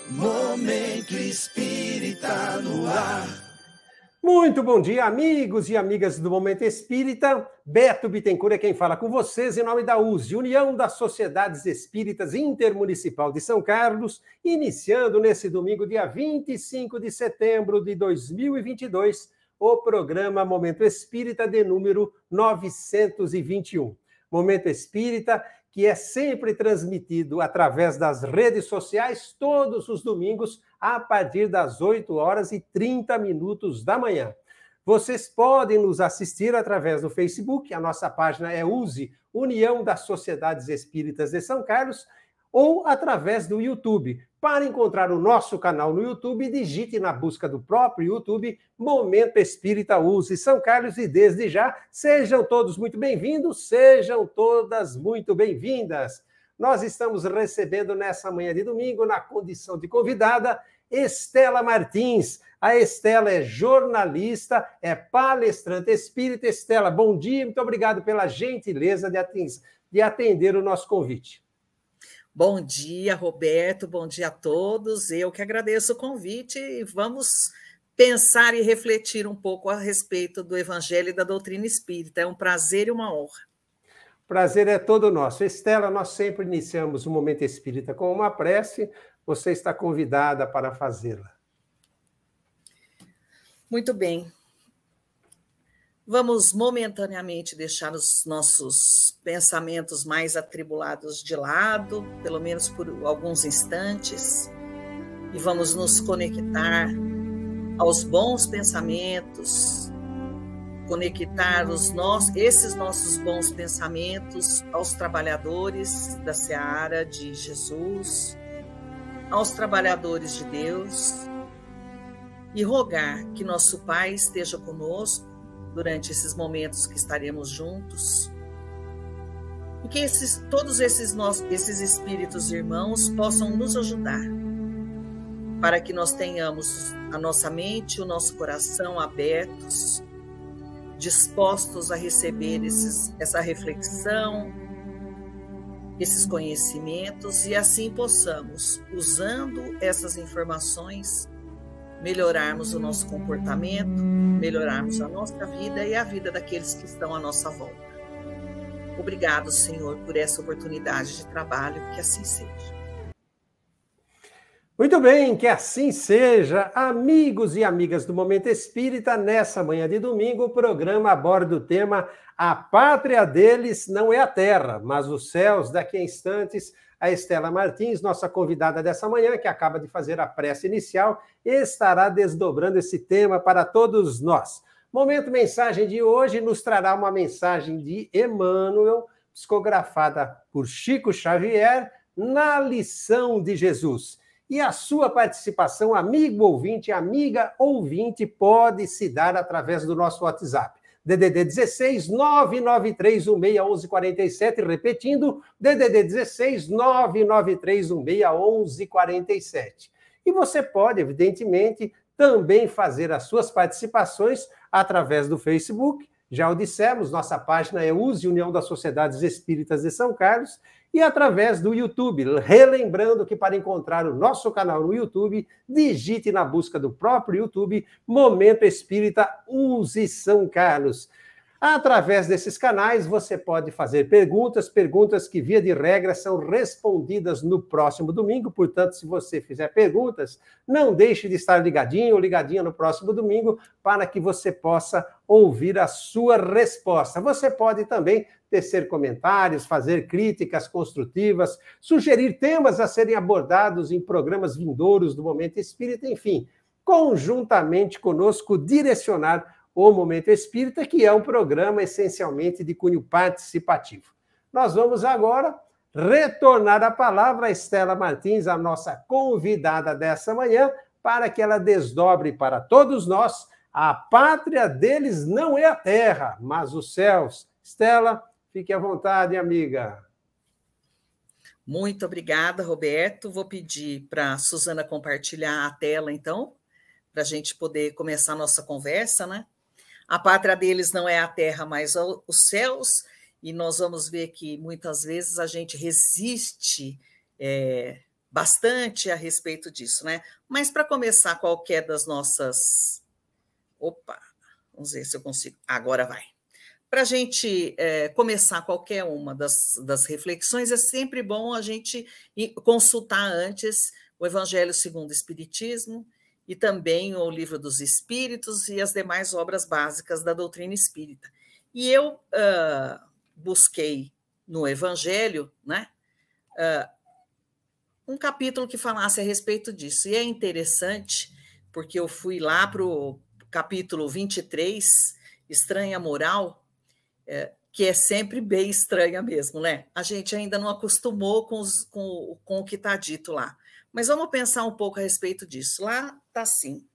Momento Espírita no ar. Muito bom dia, amigos e amigas do Momento Espírita. Beto Bittencourt é quem fala com vocês em nome da USE, União das Sociedades Espíritas Intermunicipal de São Carlos, iniciando nesse domingo, dia 25 de setembro de 2022, o programa Momento Espírita de número 921. Momento Espírita que é sempre transmitido através das redes sociais todos os domingos a partir das 8h30 da manhã. Vocês podem nos assistir através do Facebook, a nossa página é USE, União das Sociedades Espíritas de São Carlos, ou através do YouTube. Para encontrar o nosso canal no YouTube, digite na busca do próprio YouTube Momento Espírita USE São Carlos e desde já, sejam todos muito bem-vindos, sejam todas muito bem-vindas. Nós estamos recebendo nessa manhã de domingo, na condição de convidada, Estela Martins. A Estela é jornalista, é palestrante espírita. Estela, bom dia, muito obrigado pela gentileza de atender o nosso convite. Bom dia, Roberto, bom dia a todos. Eu que agradeço o convite e vamos pensar e refletir um pouco a respeito do Evangelho e da doutrina espírita. É um prazer e uma honra. Prazer é todo nosso. Estela, nós sempre iniciamos o Momento Espírita com uma prece. Você está convidada para fazê-la. Muito bem. Vamos momentaneamente deixar os nossos pensamentos mais atribulados de lado, pelo menos por alguns instantes, e vamos nos conectar aos bons pensamentos, conectar esses nossos bons pensamentos aos trabalhadores da seara de Jesus, aos trabalhadores de Deus, e rogar que nosso Pai esteja conosco durante esses momentos que estaremos juntos, e que todos esses espíritos irmãos possam nos ajudar, para que nós tenhamos a nossa mente e o nosso coração abertos, dispostos a receber essa reflexão, esses conhecimentos, e assim possamos, usando essas informações, melhorarmos o nosso comportamento, melhorarmos a nossa vida e a vida daqueles que estão à nossa volta. Obrigado, Senhor, por essa oportunidade de trabalho, que assim seja. Muito bem, que assim seja. Amigos e amigas do Momento Espírita, nessa manhã de domingo, o programa aborda o tema A Pátria deles não é a Terra, mas os céus. Daqui a instantes, a Estela Martins, nossa convidada dessa manhã, que acaba de fazer a prece inicial, estará desdobrando esse tema para todos nós. Momento Mensagem de hoje nos trará uma mensagem de Emmanuel, psicografada por Chico Xavier, na Lição de Jesus. E a sua participação, amigo ouvinte, amiga ouvinte, pode se dar através do nosso WhatsApp. DDD 16 993161147, repetindo, DDD 16 993161147. E você pode, evidentemente, também fazer as suas participações através do Facebook. Já o dissemos, nossa página é USE, União das Sociedades Espíritas de São Carlos, e através do YouTube. Relembrando que para encontrar o nosso canal no YouTube, digite na busca do próprio YouTube Momento Espírita USE São Carlos. Através desses canais, você pode fazer perguntas que, via de regra, são respondidas no próximo domingo. Portanto, se você fizer perguntas, não deixe de estar ligadinho ou ligadinha no próximo domingo para que você possa ouvir a sua resposta. Você pode também tecer comentários, fazer críticas construtivas, sugerir temas a serem abordados em programas vindouros do Momento Espírita, enfim, conjuntamente conosco, direcionar o Momento Espírita, que é um programa essencialmente de cunho participativo. Nós vamos agora retornar a palavra a Estela Martins, a nossa convidada dessa manhã, para que ela desdobre para todos nós: a pátria deles não é a terra, mas os céus. Estela, fique à vontade, amiga. Muito obrigada, Roberto. Vou pedir para a Suzana compartilhar a tela, então, para a gente poder começar a nossa conversa, né? A pátria deles não é a terra, mas os céus, e nós vamos ver que muitas vezes a gente resiste bastante a respeito disso, né? Mas para começar qualquer das nossas... Opa, vamos ver se eu consigo. Agora vai. Para a gente começar qualquer uma das reflexões, é sempre bom a gente consultar antes o Evangelho segundo o Espiritismo e também o Livro dos Espíritos e as demais obras básicas da doutrina espírita. E eu busquei no Evangelho, né, um capítulo que falasse a respeito disso. E é interessante, porque eu fui lá para o capítulo 23, Estranha Moral, que é sempre bem estranha mesmo, né? A gente ainda não acostumou com o que está dito lá. Mas vamos pensar um pouco a respeito disso. Lá está assim,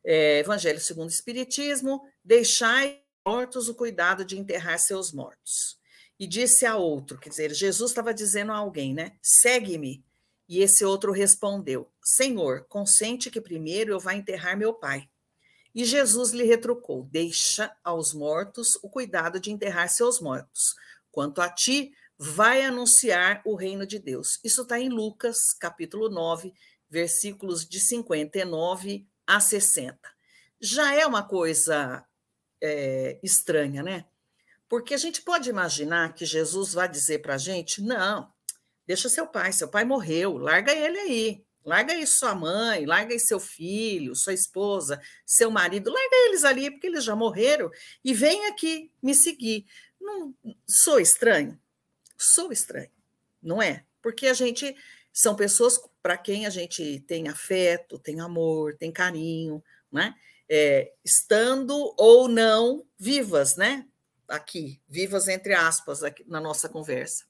Evangelho segundo o Espiritismo, deixai mortos o cuidado de enterrar seus mortos. E disse a outro, quer dizer, Jesus estava dizendo a alguém, né? Segue-me. E esse outro respondeu, Senhor, consente que primeiro eu vá enterrar meu pai. E Jesus lhe retrucou, deixa aos mortos o cuidado de enterrar seus mortos. Quanto a ti, vai anunciar o reino de Deus. Isso está em Lucas, capítulo 9, versículos de 59 a 60. Já é uma coisa estranha, né? Porque a gente pode imaginar que Jesus vai dizer para a gente, não, deixa seu pai morreu, larga ele aí. Larga aí sua mãe, larga aí seu filho, sua esposa, seu marido, larga eles ali, porque eles já morreram, e vem aqui me seguir. Não, sou estranho? Sou estranho, não é? Porque a gente são pessoas para quem a gente tem afeto, tem amor, tem carinho, né? Estando ou não vivas, né? Aqui, vivas entre aspas, aqui na nossa conversa.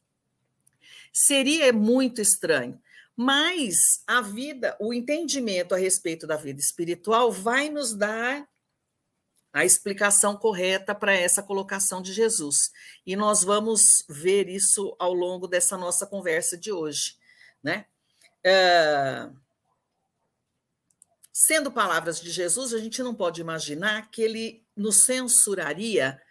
Seria muito estranho. Mas a vida, o entendimento a respeito da vida espiritual vai nos dar a explicação correta para essa colocação de Jesus. E nós vamos ver isso ao longo dessa nossa conversa de hoje, né? Sendo palavras de Jesus, a gente não pode imaginar que ele nos censuraria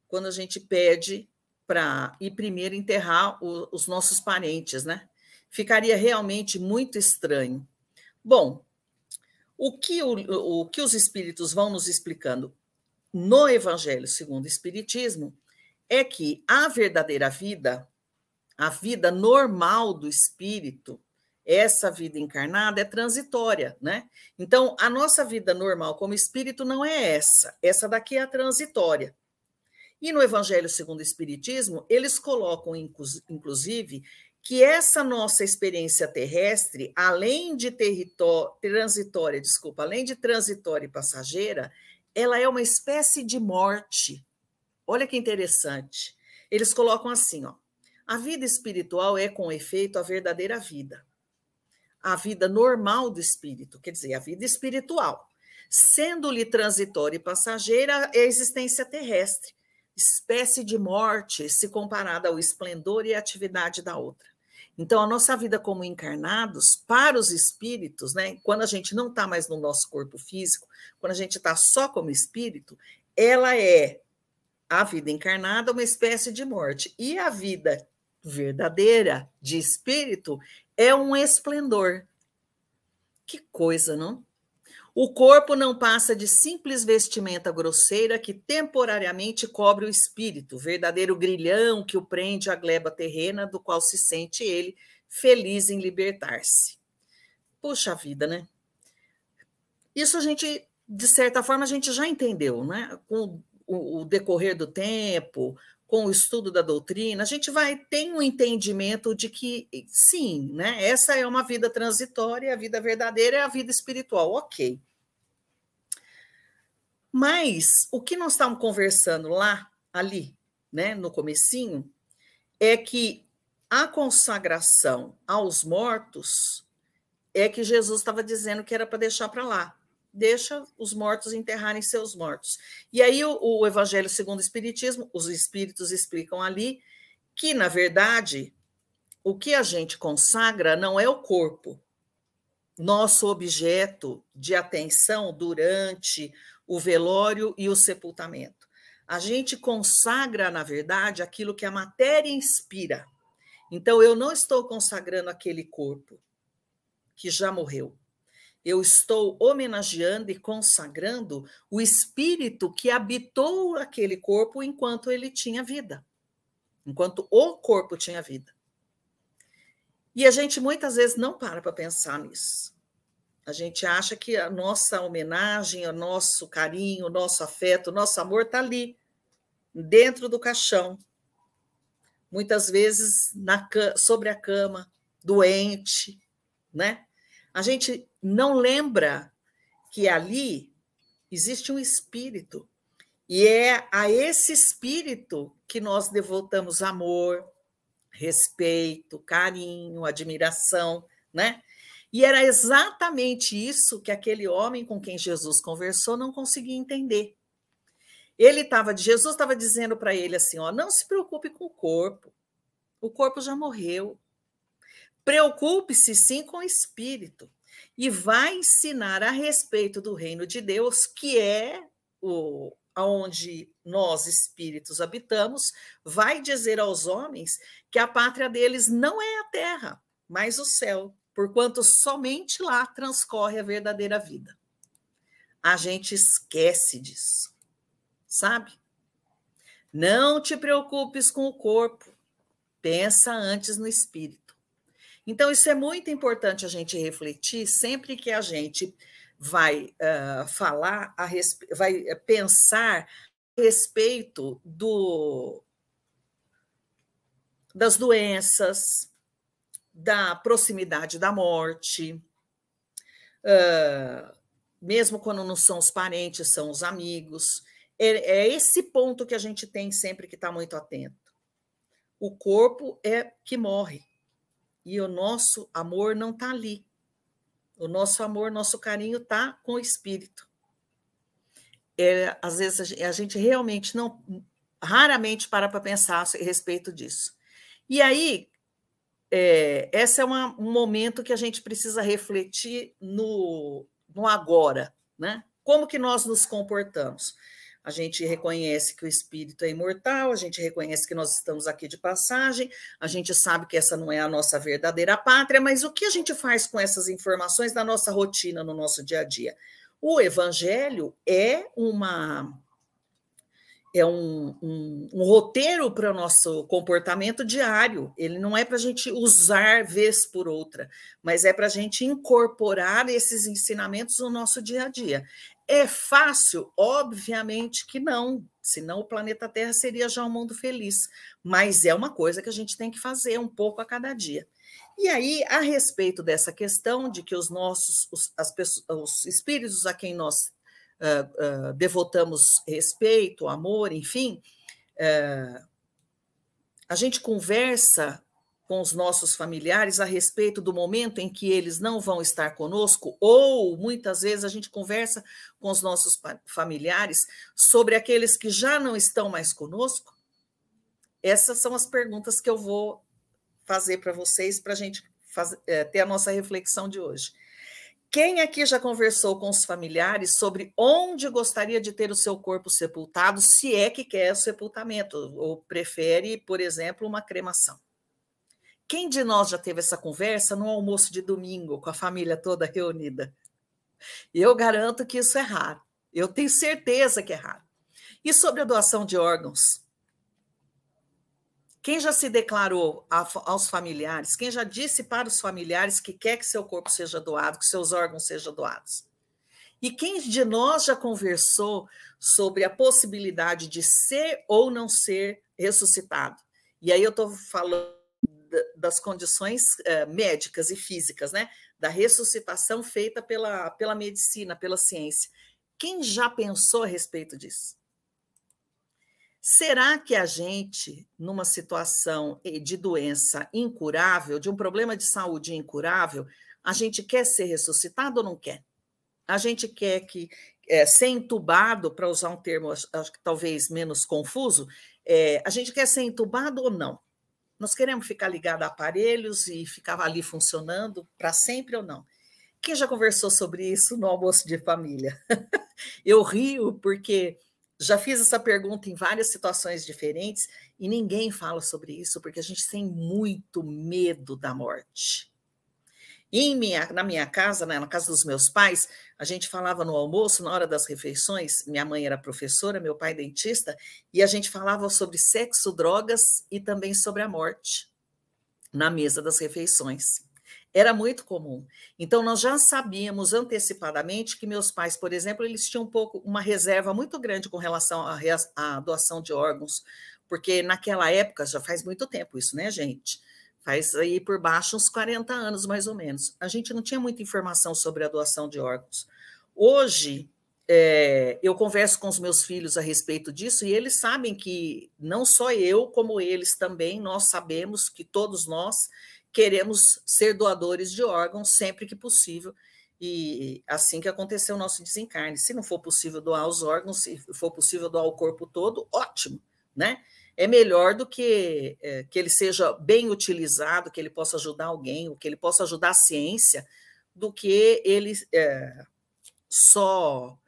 quando a gente pede para ir primeiro enterrar os nossos parentes, né? Ficaria realmente muito estranho. Bom, o que os espíritos vão nos explicando no Evangelho segundo o Espiritismo é que a verdadeira vida, a vida normal do espírito, essa vida encarnada é transitória, né? Então, a nossa vida normal como espírito não é essa daqui é a transitória. E no Evangelho segundo o Espiritismo, eles colocam, inclusive, que essa nossa experiência terrestre, além de transitória e passageira, ela é uma espécie de morte. Olha que interessante. Eles colocam assim, ó, a vida espiritual é, com efeito, a verdadeira vida. A vida normal do espírito, quer dizer, a vida espiritual. Sendo-lhe transitória e passageira, é a existência terrestre, espécie de morte se comparada ao esplendor e atividade da outra. Então, a nossa vida como encarnados, para os espíritos, né, quando a gente não está mais no nosso corpo físico, quando a gente está só como espírito, ela é, a vida encarnada, uma espécie de morte. E a vida verdadeira de espírito é um esplendor. Que coisa, não? O corpo não passa de simples vestimenta grosseira que temporariamente cobre o espírito, verdadeiro grilhão que o prende à gleba terrena, do qual se sente ele feliz em libertar-se. Puxa vida, né? Isso a gente, de certa forma, a gente já entendeu, né? Com o decorrer do tempo, com o estudo da doutrina, a gente tem um entendimento de que, sim, né? Essa é uma vida transitória, a vida verdadeira é a vida espiritual, ok. Mas o que nós estávamos conversando ali, né, no comecinho, é que a consagração aos mortos é que Jesus estava dizendo que era para deixar para lá. Deixa os mortos enterrarem seus mortos. E aí o Evangelho segundo o Espiritismo, os espíritos explicam ali que, na verdade, o que a gente consagra não é o corpo. Nosso objeto de atenção durante o velório e o sepultamento. A gente consagra, na verdade, aquilo que a matéria inspira. Então, eu não estou consagrando aquele corpo, que já morreu. Eu estou homenageando e consagrando o espírito que habitou aquele corpo enquanto ele tinha vida, enquanto o corpo tinha vida. E a gente muitas vezes não para pensar nisso. A gente acha que a nossa homenagem, o nosso carinho, o nosso afeto, o nosso amor está ali, dentro do caixão. Muitas vezes sobre a cama, doente, né? A gente não lembra que ali existe um espírito. E é a esse espírito que nós devotamos amor, respeito, carinho, admiração, né? E era exatamente isso que aquele homem com quem Jesus conversou não conseguia entender. Jesus estava dizendo para ele assim, ó, não se preocupe com o corpo já morreu. Preocupe-se sim com o espírito e vai ensinar a respeito do reino de Deus, que é onde nós espíritos habitamos, vai dizer aos homens que a pátria deles não é a terra, mas o céu, porquanto somente lá transcorre a verdadeira vida. A gente esquece disso, sabe? Não te preocupes com o corpo, pensa antes no espírito. Então, isso é muito importante a gente refletir sempre que a gente vai vai pensar a respeito das doenças, da proximidade da morte, mesmo quando não são os parentes, são os amigos. É esse ponto que a gente tem sempre que estar muito atento. O corpo é que morre. E o nosso amor não está ali. O nosso amor, nosso carinho está com o espírito. Às vezes a gente realmente raramente para pensar a respeito disso. E aí, esse é um momento que a gente precisa refletir no agora, né? Como que nós nos comportamos? A gente reconhece que o espírito é imortal, a gente reconhece que nós estamos aqui de passagem, a gente sabe que essa não é a nossa verdadeira pátria, mas o que a gente faz com essas informações na nossa rotina, no nosso dia a dia? O evangelho é um roteiro para o nosso comportamento diário. Ele não é para a gente usar vez por outra, mas é para a gente incorporar esses ensinamentos no nosso dia a dia. É fácil? Obviamente que não, senão o planeta Terra seria já um mundo feliz, mas é uma coisa que a gente tem que fazer um pouco a cada dia. E aí, a respeito dessa questão de que os espíritos a quem nós devotamos respeito, amor, enfim, a gente conversa com os nossos familiares a respeito do momento em que eles não vão estar conosco, ou muitas vezes a gente conversa com os nossos familiares sobre aqueles que já não estão mais conosco. Essas são as perguntas que eu vou fazer para vocês, para a gente ter a nossa reflexão de hoje. Quem aqui já conversou com os familiares sobre onde gostaria de ter o seu corpo sepultado, se é que quer o sepultamento, ou prefere, por exemplo, uma cremação? Quem de nós já teve essa conversa no almoço de domingo, com a família toda reunida? Eu garanto que isso é raro. Eu tenho certeza que é raro. E sobre a doação de órgãos? Quem já se declarou aos familiares, quem já disse para os familiares que quer que seu corpo seja doado, que seus órgãos sejam doados? E quem de nós já conversou sobre a possibilidade de ser ou não ser ressuscitado? E aí eu estou falando das condições médicas e físicas, né? Da ressuscitação feita pela medicina, pela ciência. Quem já pensou a respeito disso? Será que a gente, numa situação de doença incurável, de um problema de saúde incurável, a gente quer ser ressuscitado ou não quer? A gente quer ser entubado, para usar um termo acho que talvez menos confuso, a gente quer ser entubado ou não? Nós queremos ficar ligado a aparelhos e ficar ali funcionando para sempre ou não? Quem já conversou sobre isso no almoço de família? Eu rio porque já fiz essa pergunta em várias situações diferentes e ninguém fala sobre isso porque a gente tem muito medo da morte. Na minha casa, né, na casa dos meus pais, a gente falava no almoço, na hora das refeições, minha mãe era professora, meu pai dentista, e a gente falava sobre sexo, drogas e também sobre a morte na mesa das refeições. Era muito comum. Então, nós já sabíamos antecipadamente que meus pais, por exemplo, eles tinham uma reserva muito grande com relação à doação de órgãos, porque naquela época, já faz muito tempo isso, né, gente? Faz aí por baixo uns 40 anos, mais ou menos. A gente não tinha muita informação sobre a doação de órgãos. Hoje, eu converso com os meus filhos a respeito disso e eles sabem que não só eu, como eles também, nós sabemos que todos nós queremos ser doadores de órgãos sempre que possível, e assim que acontecer o nosso desencarne. Se não for possível doar os órgãos, se for possível doar o corpo todo, ótimo, né? É melhor do que ele seja bem utilizado, que ele possa ajudar alguém, ou que ele possa ajudar a ciência, do que ele só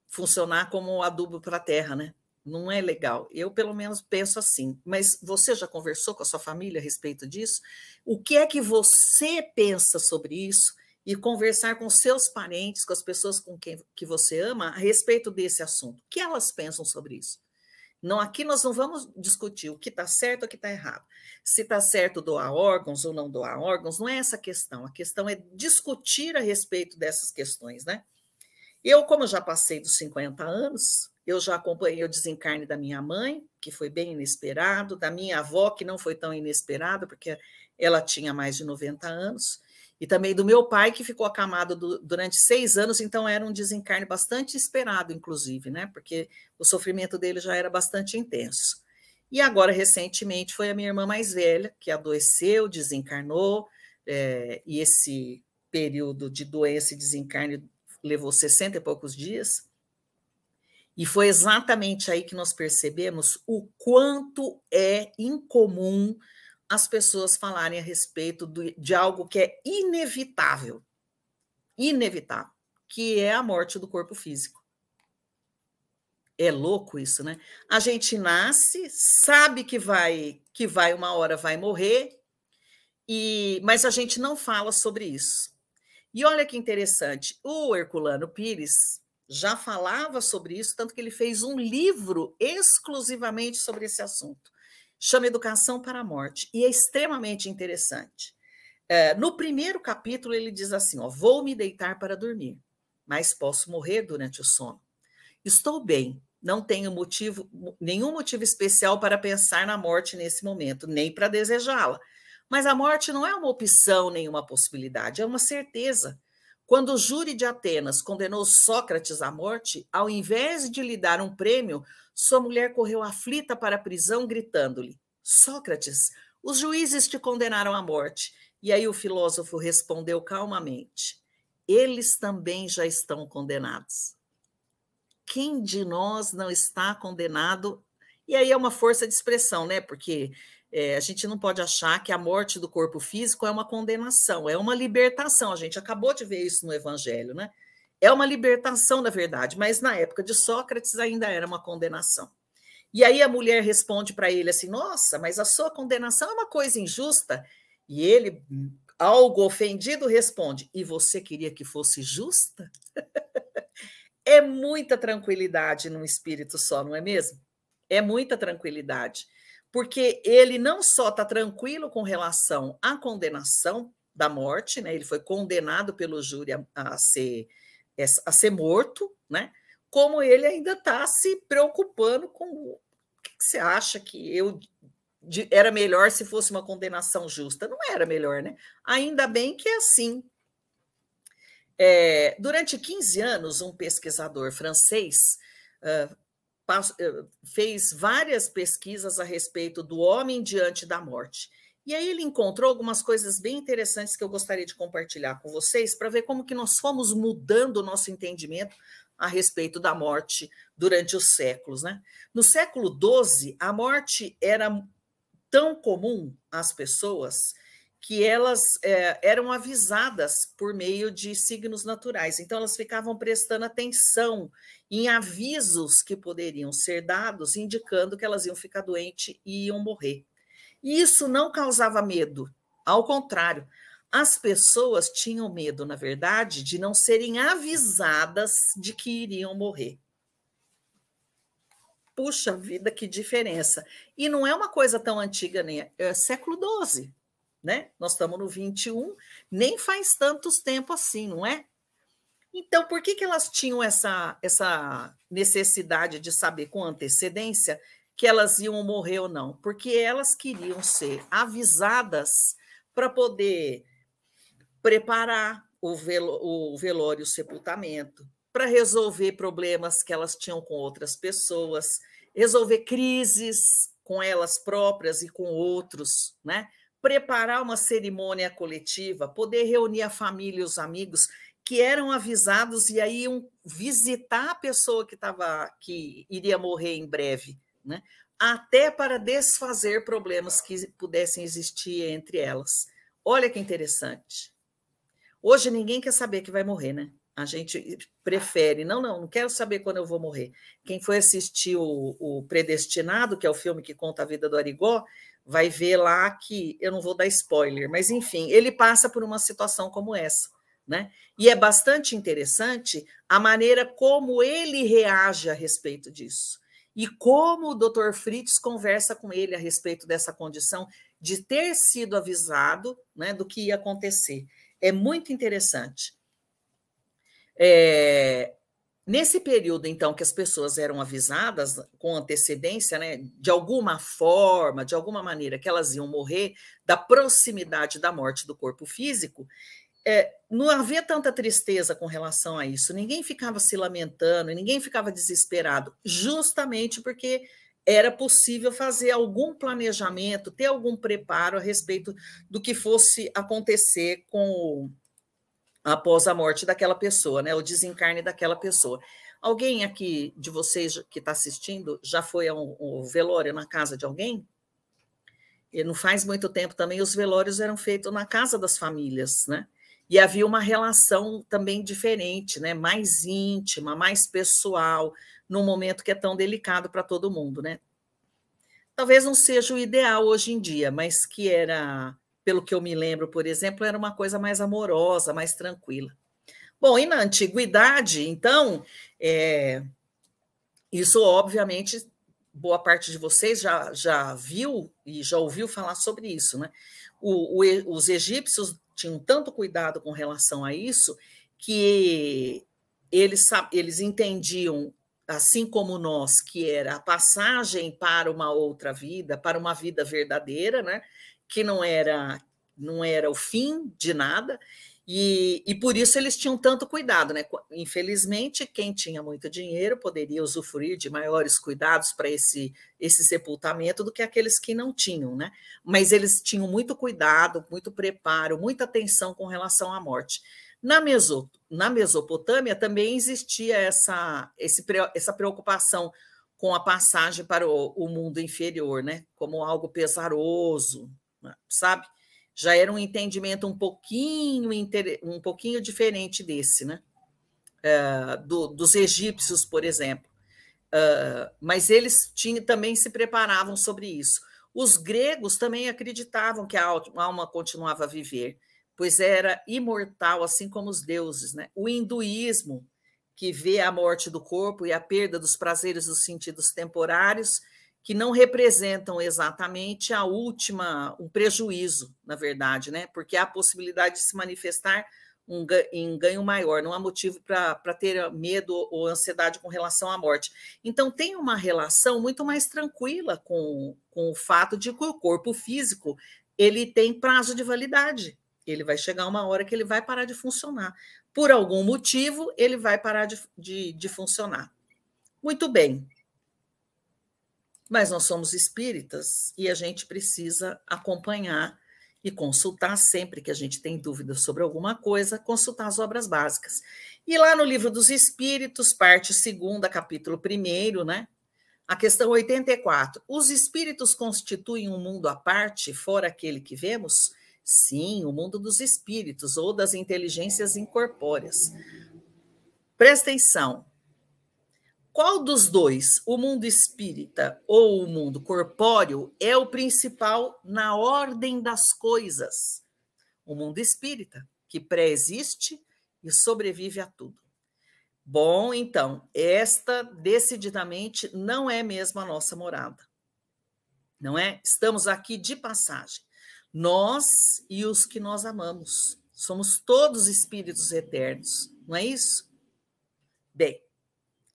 funcionar como adubo para a terra, né? Não é legal. Eu, pelo menos, penso assim. Mas você já conversou com a sua família a respeito disso? O que é que você pensa sobre isso? E conversar com seus parentes, com as pessoas com quem que você ama, a respeito desse assunto. O que elas pensam sobre isso? Não, aqui nós não vamos discutir o que está certo ou o que está errado. Se está certo doar órgãos ou não doar órgãos, não é essa a questão. A questão é discutir a respeito dessas questões, né? Eu, como já passei dos 50 anos, eu já acompanhei o desencarne da minha mãe, que foi bem inesperado, da minha avó, que não foi tão inesperado, porque ela tinha mais de 90 anos, e também do meu pai, que ficou acamado durante 6 anos, então era um desencarne bastante esperado, inclusive, né? Porque o sofrimento dele já era bastante intenso. E agora, recentemente, foi a minha irmã mais velha, que adoeceu, desencarnou, e esse período de doença e desencarne levou 60 e poucos dias, e foi exatamente aí que nós percebemos o quanto é incomum as pessoas falarem a respeito de algo que é inevitável, que é a morte do corpo físico. É louco isso, né? A gente nasce, sabe que uma hora vai morrer, mas a gente não fala sobre isso. E olha que interessante, o Herculano Pires já falava sobre isso, tanto que ele fez um livro exclusivamente sobre esse assunto. Chama Educação para a Morte, e é extremamente interessante. No primeiro capítulo, ele diz assim, vou me deitar para dormir, mas posso morrer durante o sono. Estou bem, não tenho nenhum motivo especial para pensar na morte nesse momento, nem para desejá-la. Mas a morte não é uma opção nem uma possibilidade, é uma certeza. Quando o júri de Atenas condenou Sócrates à morte, ao invés de lhe dar um prêmio, sua mulher correu aflita para a prisão, gritando-lhe: Sócrates, os juízes te condenaram à morte. E aí o filósofo respondeu calmamente: eles também já estão condenados. Quem de nós não está condenado? E aí é uma força de expressão, né? Porque a gente não pode achar que a morte do corpo físico é uma condenação, é uma libertação. A gente acabou de ver isso no Evangelho, né? É uma libertação, na verdade, mas na época de Sócrates ainda era uma condenação. E aí a mulher responde para ele assim: nossa, mas a sua condenação é uma coisa injusta. E ele, algo ofendido, responde: e você queria que fosse justa? É muita tranquilidade num espírito só, não é mesmo? É muita tranquilidade. Porque ele não só está tranquilo com relação à condenação da morte, né? Ele foi condenado pelo júri a ser morto, né? Como ele ainda está se preocupando com o que você acha que era melhor se fosse uma condenação justa. Não era melhor, né? Ainda bem que é assim. Durante 15 anos, um pesquisador francês fez várias pesquisas a respeito do homem diante da morte. E aí ele encontrou algumas coisas bem interessantes que eu gostaria de compartilhar com vocês para ver como que nós fomos mudando o nosso entendimento a respeito da morte durante os séculos, né? No século XII, a morte era tão comum às pessoas que elas eram avisadas por meio de signos naturais. Então, elas ficavam prestando atenção em avisos que poderiam ser dados, indicando que elas iam ficar doentes e iam morrer. E isso não causava medo, ao contrário. As pessoas tinham medo, na verdade, de não serem avisadas de que iriam morrer. Puxa vida, que diferença. E não é uma coisa tão antiga, nem é século XII, né? Nós estamos no 21, nem faz tantos tempo assim, não é? Então, por que elas tinham essa necessidade de saber com antecedência que elas iam morrer ou não? Porque elas queriam ser avisadas para poder preparar o velório e o sepultamento, para resolver problemas que elas tinham com outras pessoas, resolver crises com elas próprias e com outros, né? Preparar uma cerimônia coletiva, poder reunir a família e os amigos que eram avisados e aí iam visitar a pessoa que iria morrer em breve, né? Até para desfazer problemas que pudessem existir entre elas. Olha que interessante. Hoje ninguém quer saber que vai morrer, né? A gente prefere, não quero saber quando eu vou morrer. Quem foi assistir o Predestinado, que é o filme que conta a vida do Arigó, vai ver lá que, eu não vou dar spoiler, mas enfim, ele passa por uma situação como essa, né? E é bastante interessante a maneira como ele reage a respeito disso. E como o Dr. Fritz conversa com ele a respeito dessa condição de ter sido avisado, né, do que ia acontecer. É muito interessante. Nesse período, então, que as pessoas eram avisadas com antecedência, né, de alguma forma, de alguma maneira, que elas iam morrer, da proximidade da morte do corpo físico, não havia tanta tristeza com relação a isso. Ninguém ficava se lamentando, ninguém ficava desesperado, justamente porque era possível fazer algum planejamento, ter algum preparo a respeito do que fosse acontecer após a morte daquela pessoa, né? O desencarne daquela pessoa. Alguém aqui de vocês que está assistindo já foi a um velório na casa de alguém? E não faz muito tempo também os velórios eram feitos na casa das famílias, né? E havia uma relação também diferente, né? Mais íntima, mais pessoal, num momento que é tão delicado para todo mundo, né? Talvez não seja o ideal hoje em dia, mas que era, pelo que eu me lembro, por exemplo, era uma coisa mais amorosa, mais tranquila. Bom, e na antiguidade, então, isso obviamente boa parte de vocês já viu e já ouviu falar sobre isso, né? Os egípcios tinham tanto cuidado com relação a isso que eles entendiam, assim como nós, que era a passagem para uma outra vida, para uma vida verdadeira, né? Que não era o fim de nada, e por isso eles tinham tanto cuidado, né? Infelizmente, quem tinha muito dinheiro poderia usufruir de maiores cuidados para esse sepultamento do que aqueles que não tinham, né? Mas eles tinham muito cuidado, muito preparo, muita atenção com relação à morte. Na Mesopotâmia também existia essa preocupação com a passagem para o mundo inferior, né? Como algo pesaroso, sabe? Já era um entendimento um pouquinho diferente desse, né? Dos egípcios, por exemplo. Mas eles também se preparavam sobre isso. Os gregos também acreditavam que a alma continuava a viver, pois era imortal, assim como os deuses, né? O hinduísmo, que vê a morte do corpo e a perda dos prazeres dos sentidos temporários, que não representam exatamente um prejuízo, na verdade, né? Porque há a possibilidade de se manifestar em ganho maior, não há motivo para ter medo ou ansiedade com relação à morte. Então, tem uma relação muito mais tranquila com o fato de que o corpo físico ele tem prazo de validade. Ele vai chegar uma hora que ele vai parar de funcionar. Por algum motivo, ele vai parar de funcionar. Muito bem. Mas nós somos espíritas e a gente precisa acompanhar e consultar sempre que a gente tem dúvidas sobre alguma coisa, consultar as obras básicas. E lá no Livro dos Espíritos, parte 2ª, capítulo 1º, né? A questão 84. Os espíritos constituem um mundo à parte, fora aquele que vemos? Sim, o mundo dos espíritos ou das inteligências incorpóreas. Presta atenção. Qual dos dois, o mundo espírita ou o mundo corpóreo, é o principal na ordem das coisas? o mundo espírita, que pré-existe e sobrevive a tudo. Bom, então, esta decididamente não é mesmo a nossa morada. Não é? Estamos aqui de passagem. Nós e os que nós amamos. Somos todos espíritos eternos, não é isso? Bem,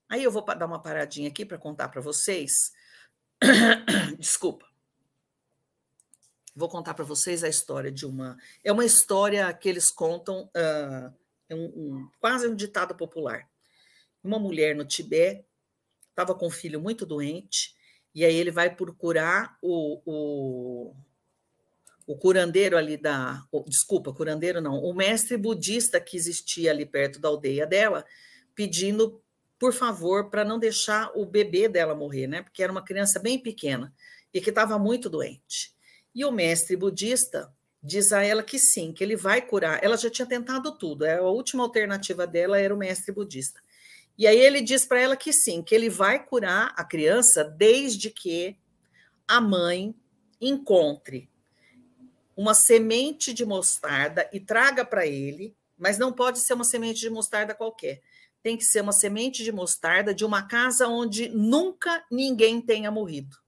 aí eu vou dar uma paradinha aqui para contar para vocês. Desculpa. Vou contar para vocês a história de uma... É uma história que eles contam, quase um ditado popular. Uma mulher no Tibete estava com um filho muito doente, e aí ele vai procurar o curandeiro ali curandeiro não, o mestre budista que existia ali perto da aldeia dela, pedindo, por favor, para não deixar o bebê dela morrer, né? Porque era uma criança bem pequena e que estava muito doente. E o mestre budista diz a ela que sim, que ele vai curar. Ela já tinha tentado tudo, a última alternativa dela era o mestre budista. E aí ele diz para ela que sim, que ele vai curar a criança desde que a mãe encontre uma semente de mostarda e traga para ele, mas não pode ser uma semente de mostarda qualquer. Tem que ser uma semente de mostarda de uma casa onde nunca ninguém tenha morrido.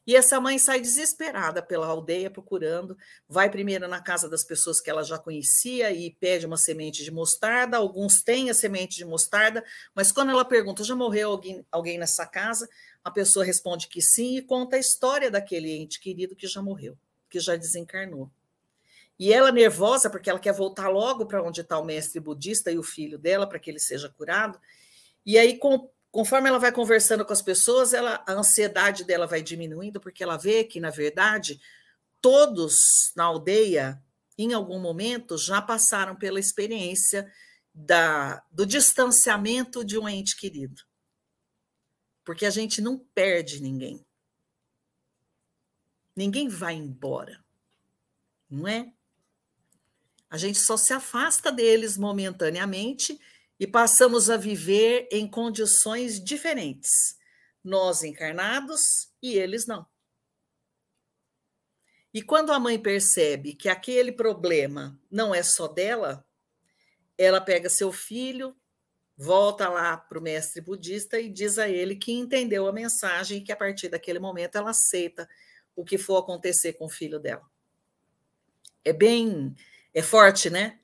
E essa mãe sai desesperada pela aldeia procurando, vai primeiro na casa das pessoas que ela já conhecia e pede uma semente de mostarda. Alguns têm a semente de mostarda, mas quando ela pergunta, já morreu alguém nessa casa? A pessoa responde que sim e conta a história daquele ente querido que já morreu, que já desencarnou. E ela, nervosa, porque ela quer voltar logo para onde está o mestre budista e o filho dela, para que ele seja curado. E aí, conforme ela vai conversando com as pessoas, a ansiedade dela vai diminuindo, porque ela vê que, na verdade, todos na aldeia, em algum momento, já passaram pela experiência do distanciamento de um ente querido. Porque a gente não perde ninguém. Ninguém vai embora, não é? A gente só se afasta deles momentaneamente e passamos a viver em condições diferentes. Nós encarnados e eles não. E quando a mãe percebe que aquele problema não é só dela, ela pega seu filho, volta lá para o mestre budista e diz a ele que entendeu a mensagem e que a partir daquele momento ela aceita o que for acontecer com o filho dela. É forte, né?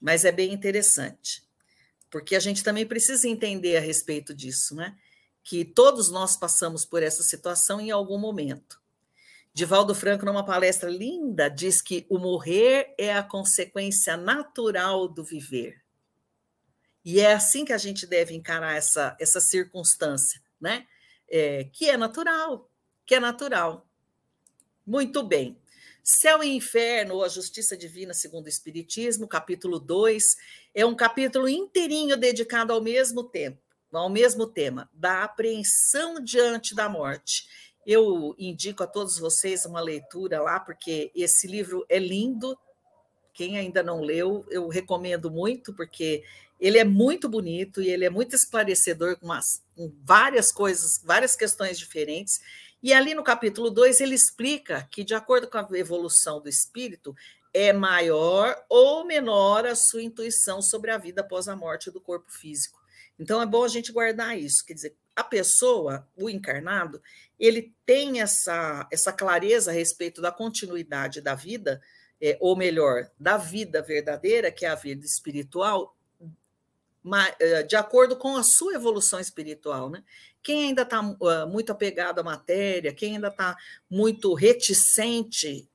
Mas é bem interessante. Porque a gente também precisa entender a respeito disso, né? Que todos nós passamos por essa situação em algum momento. Divaldo Franco, numa palestra linda, diz que o morrer é a consequência natural do viver. E é assim que a gente deve encarar essa circunstância, né? Que é natural, Muito bem. Céu e Inferno, ou a Justiça Divina segundo o Espiritismo, capítulo 2, é um capítulo inteirinho dedicado ao mesmo tema, da apreensão diante da morte. Eu indico a todos vocês uma leitura lá, porque esse livro é lindo. Quem ainda não leu, eu recomendo muito, porque ele é muito bonito e ele é muito esclarecedor com várias coisas, várias questões diferentes. E ali no capítulo 2 ele explica que, de acordo com a evolução do espírito, é maior ou menor a sua intuição sobre a vida após a morte do corpo físico. Então é bom a gente guardar isso, quer dizer, a pessoa, o encarnado, ele tem essa clareza a respeito da continuidade da vida, ou melhor, da vida verdadeira, que é a vida espiritual, de acordo com a sua evolução espiritual, né? Quem ainda está muito apegado à matéria, quem ainda está muito reticente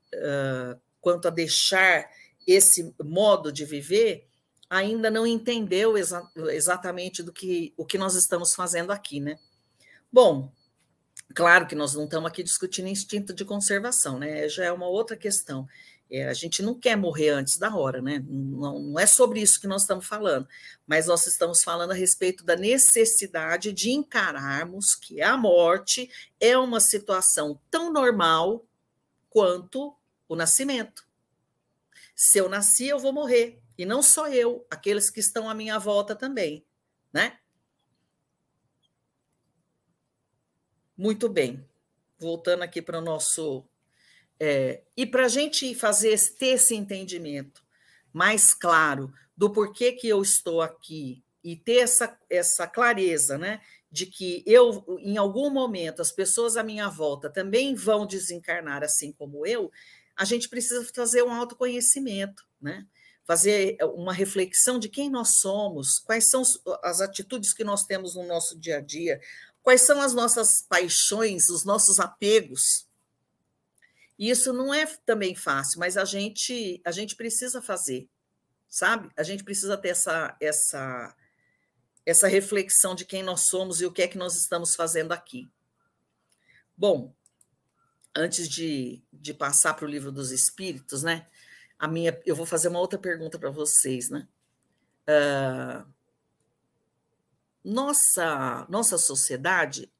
quanto a deixar esse modo de viver, ainda não entendeu exatamente o que nós estamos fazendo aqui, né? Bom, claro que nós não estamos aqui discutindo instinto de conservação, né? Já é uma outra questão. A gente não quer morrer antes da hora, né? Não é sobre isso que nós estamos falando, mas nós estamos falando a respeito da necessidade de encararmos que a morte é uma situação tão normal quanto o nascimento. Se eu nasci, eu vou morrer. E não só eu, aqueles que estão à minha volta também, né? Muito bem. Voltando aqui para o nosso E para a gente ter esse entendimento mais claro do porquê que eu estou aqui e ter essa clareza, né, de que em algum momento, as pessoas à minha volta também vão desencarnar assim como eu, a gente precisa fazer um autoconhecimento, né? Fazer uma reflexão de quem nós somos, quais são as atitudes que nós temos no nosso dia a dia, quais são as nossas paixões, os nossos apegos. E isso não é também fácil, mas a gente precisa fazer, sabe? A gente precisa ter essa reflexão de quem nós somos e o que é que nós estamos fazendo aqui. Bom, antes de passar para o Livro dos Espíritos, né? Eu vou fazer uma outra pergunta para vocês, né? Nossa sociedade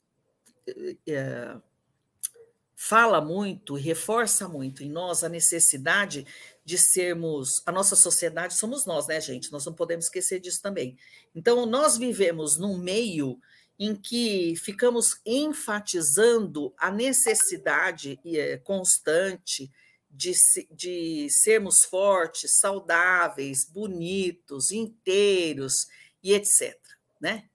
fala muito e reforça muito em nós a necessidade de sermos... A nossa sociedade somos nós, né, gente? Nós não podemos esquecer disso também. Então, nós vivemos num meio em que ficamos enfatizando a necessidade constante de sermos fortes, saudáveis, bonitos, inteiros e etc., né?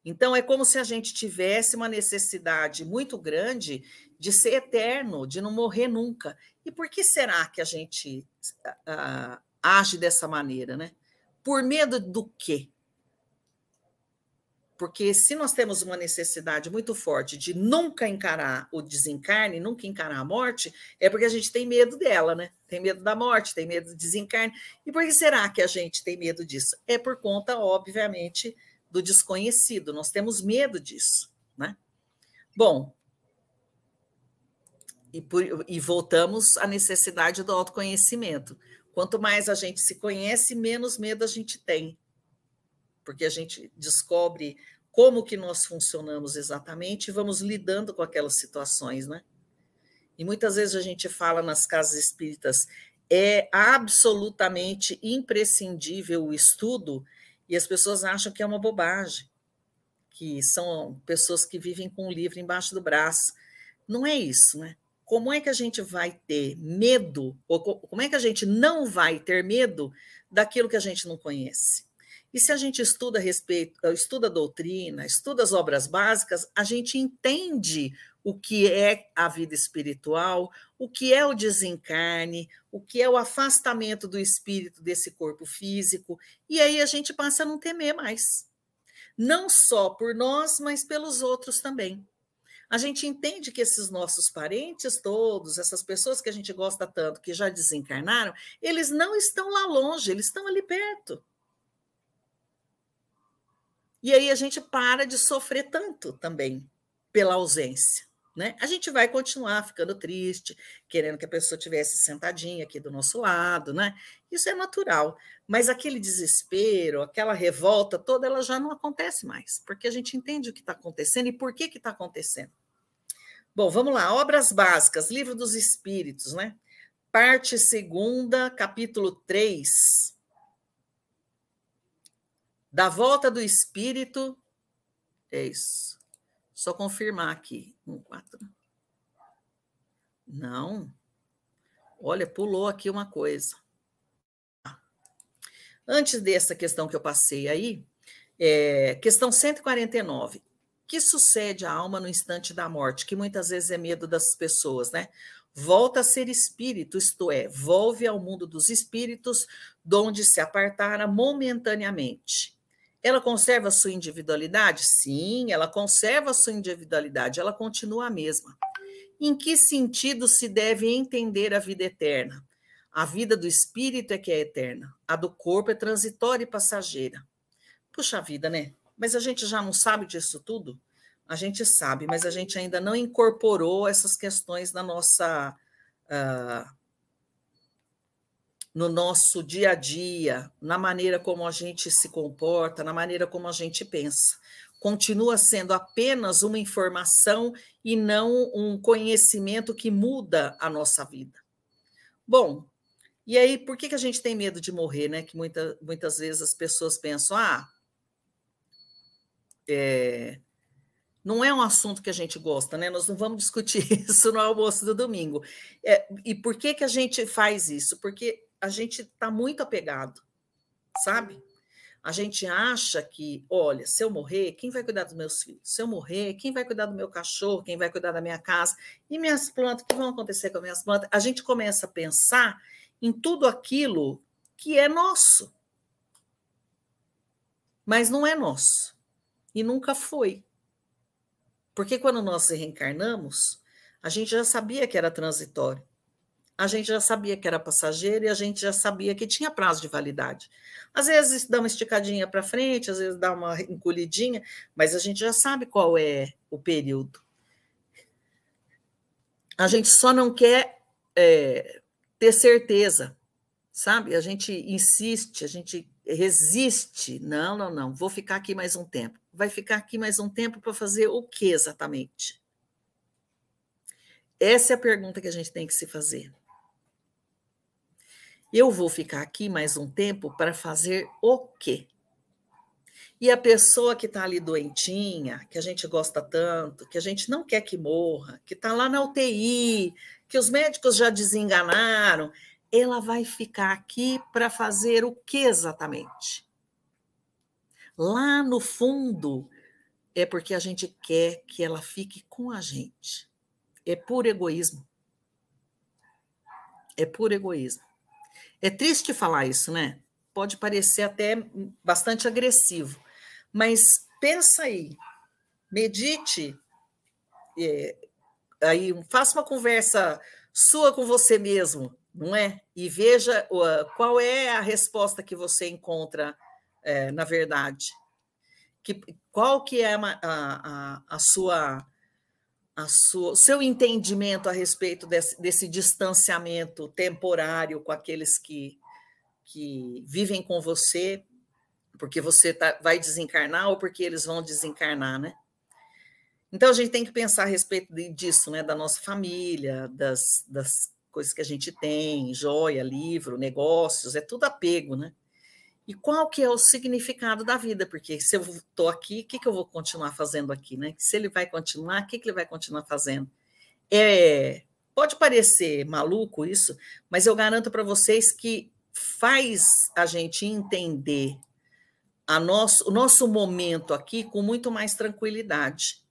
Então, é como se a gente tivesse uma necessidade muito grande de ser eterno, de não morrer nunca. E por que será que a gente age dessa maneira, né? Por medo do quê? Porque se nós temos uma necessidade muito forte de nunca encarar o desencarne, nunca encarar a morte, é porque a gente tem medo dela, né? Tem medo da morte, tem medo do desencarne. E por que será que a gente tem medo disso? É por conta, obviamente, do desconhecido. Nós temos medo disso, né? Bom, e voltamos à necessidade do autoconhecimento. Quanto mais a gente se conhece, menos medo a gente tem. Porque a gente descobre como que nós funcionamos exatamente e vamos lidando com aquelas situações, né? E muitas vezes a gente fala nas casas espíritas, é absolutamente imprescindível o estudo, e as pessoas acham que é uma bobagem, que são pessoas que vivem com um livro embaixo do braço. Não é isso, né? Como é que a gente vai ter medo, ou como é que a gente não vai ter medo daquilo que a gente não conhece? E se a gente estuda a doutrina, estuda as obras básicas, a gente entende o que é a vida espiritual, o que é o desencarne, o que é o afastamento do espírito desse corpo físico, e aí a gente passa a não temer mais. Não só por nós, mas pelos outros também. A gente entende que esses nossos parentes todos, essas pessoas que a gente gosta tanto, que já desencarnaram, eles não estão lá longe, eles estão ali perto. E aí a gente para de sofrer tanto também pela ausência, né? A gente vai continuar ficando triste, querendo que a pessoa tivesse sentadinha aqui do nosso lado, né? Isso é natural, mas aquele desespero, aquela revolta toda, ela já não acontece mais, porque a gente entende o que está acontecendo e por que está acontecendo. Bom, vamos lá, obras básicas, Livro dos Espíritos, né? Parte 2ª, capítulo 3. Da volta do espírito, é isso. Só confirmar aqui. 4. Não. Olha, pulou aqui uma coisa. Antes dessa questão que eu passei aí, questão 149. Que sucede à alma no instante da morte? Que muitas vezes é medo das pessoas, né? Volta a ser espírito, isto é, volve ao mundo dos espíritos, donde se apartara momentaneamente. Ela conserva a sua individualidade? Sim, ela conserva a sua individualidade, ela continua a mesma. Em que sentido se deve entender a vida eterna? A vida do espírito é que é eterna, a do corpo é transitória e passageira. Puxa vida, né? Mas a gente já não sabe disso tudo? A gente sabe, mas a gente ainda não incorporou essas questões na nossa... no nosso dia a dia, na maneira como a gente se comporta, na maneira como a gente pensa. Continua sendo apenas uma informação e não um conhecimento que muda a nossa vida. Bom, e aí por que a gente tem medo de morrer, né? Que muitas vezes as pessoas pensam, Não é um assunto que a gente gosta, né? Nós não vamos discutir isso no almoço do domingo. E por que a gente faz isso? Porque a gente está muito apegado, sabe? A gente acha que, olha, se eu morrer, quem vai cuidar dos meus filhos? Se eu morrer, quem vai cuidar do meu cachorro? Quem vai cuidar da minha casa? E minhas plantas, o que vão acontecer com as minhas plantas? A gente começa a pensar em tudo aquilo que é nosso. Mas não é nosso. E nunca foi. Porque quando nós reencarnamos, a gente já sabia que era transitório. A gente já sabia que era passageiro e a gente já sabia que tinha prazo de validade. Às vezes dá uma esticadinha para frente, às vezes dá uma encolhidinha, mas a gente já sabe qual é o período. A gente só não quer ter certeza, sabe? A gente insiste, a gente resiste. Não, vou ficar aqui mais um tempo. Vai ficar aqui mais um tempo para fazer o que exatamente? Essa é a pergunta que a gente tem que se fazer. Eu vou ficar aqui mais um tempo para fazer o quê? E a pessoa que está ali doentinha, que a gente gosta tanto, que a gente não quer que morra, que está lá na UTI, que os médicos já desenganaram, ela vai ficar aqui para fazer o que exatamente? Lá no fundo, é porque a gente quer que ela fique com a gente. É puro egoísmo. É puro egoísmo. É triste falar isso, né? Pode parecer até bastante agressivo, mas pensa aí, medite, aí faça uma conversa sua com você mesmo, não é? E veja qual é a resposta que você encontra na verdade. Qual que é o seu entendimento a respeito desse distanciamento temporário com aqueles que vivem com você, porque você vai desencarnar ou porque eles vão desencarnar, né? Então, a gente tem que pensar a respeito disso, né? Da nossa família, das coisas que a gente tem, joia, livro, negócios, é tudo apego, né? E qual que é o significado da vida? Porque se eu estou aqui, o que eu vou continuar fazendo aqui, né? Se ele vai continuar, o que ele vai continuar fazendo? Pode parecer maluco isso, mas eu garanto para vocês que faz a gente entender o nosso momento aqui com muito mais tranquilidade.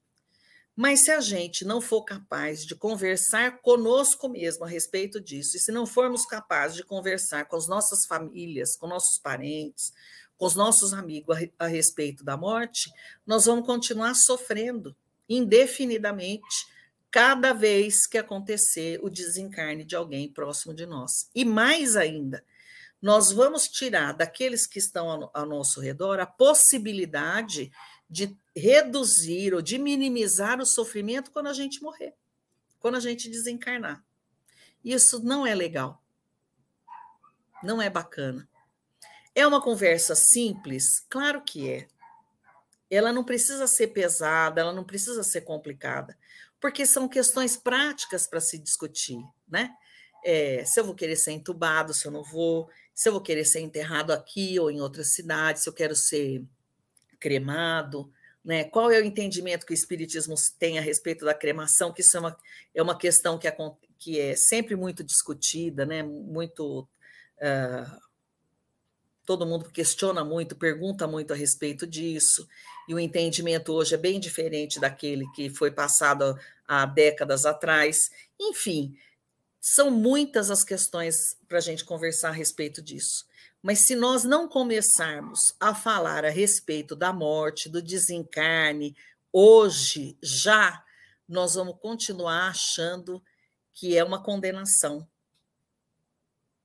Mas se a gente não for capaz de conversar conosco mesmo a respeito disso, e se não formos capazes de conversar com as nossas famílias, com nossos parentes, com os nossos amigos a respeito da morte, nós vamos continuar sofrendo indefinidamente cada vez que acontecer o desencarne de alguém próximo de nós. E mais ainda, nós vamos tirar daqueles que estão ao nosso redor a possibilidade de reduzir ou de minimizar o sofrimento quando a gente morrer, quando a gente desencarnar. Isso não é legal. Não é bacana. É uma conversa simples? Claro que é. Ela não precisa ser pesada, ela não precisa ser complicada, porque são questões práticas para se discutir, né? Se eu vou querer ser entubado, se eu não vou, se eu vou querer ser enterrado aqui ou em outra cidade, se eu quero ser cremado, né? Qual é o entendimento que o Espiritismo tem a respeito da cremação, que isso é uma questão que é sempre muito discutida, né? Muito... todo mundo questiona muito, pergunta muito a respeito disso, e o entendimento hoje é bem diferente daquele que foi passado há décadas atrás. Enfim, são muitas as questões para a gente conversar a respeito disso. Mas se nós não começarmos a falar a respeito da morte, do desencarne, hoje, já, nós vamos continuar achando que é uma condenação.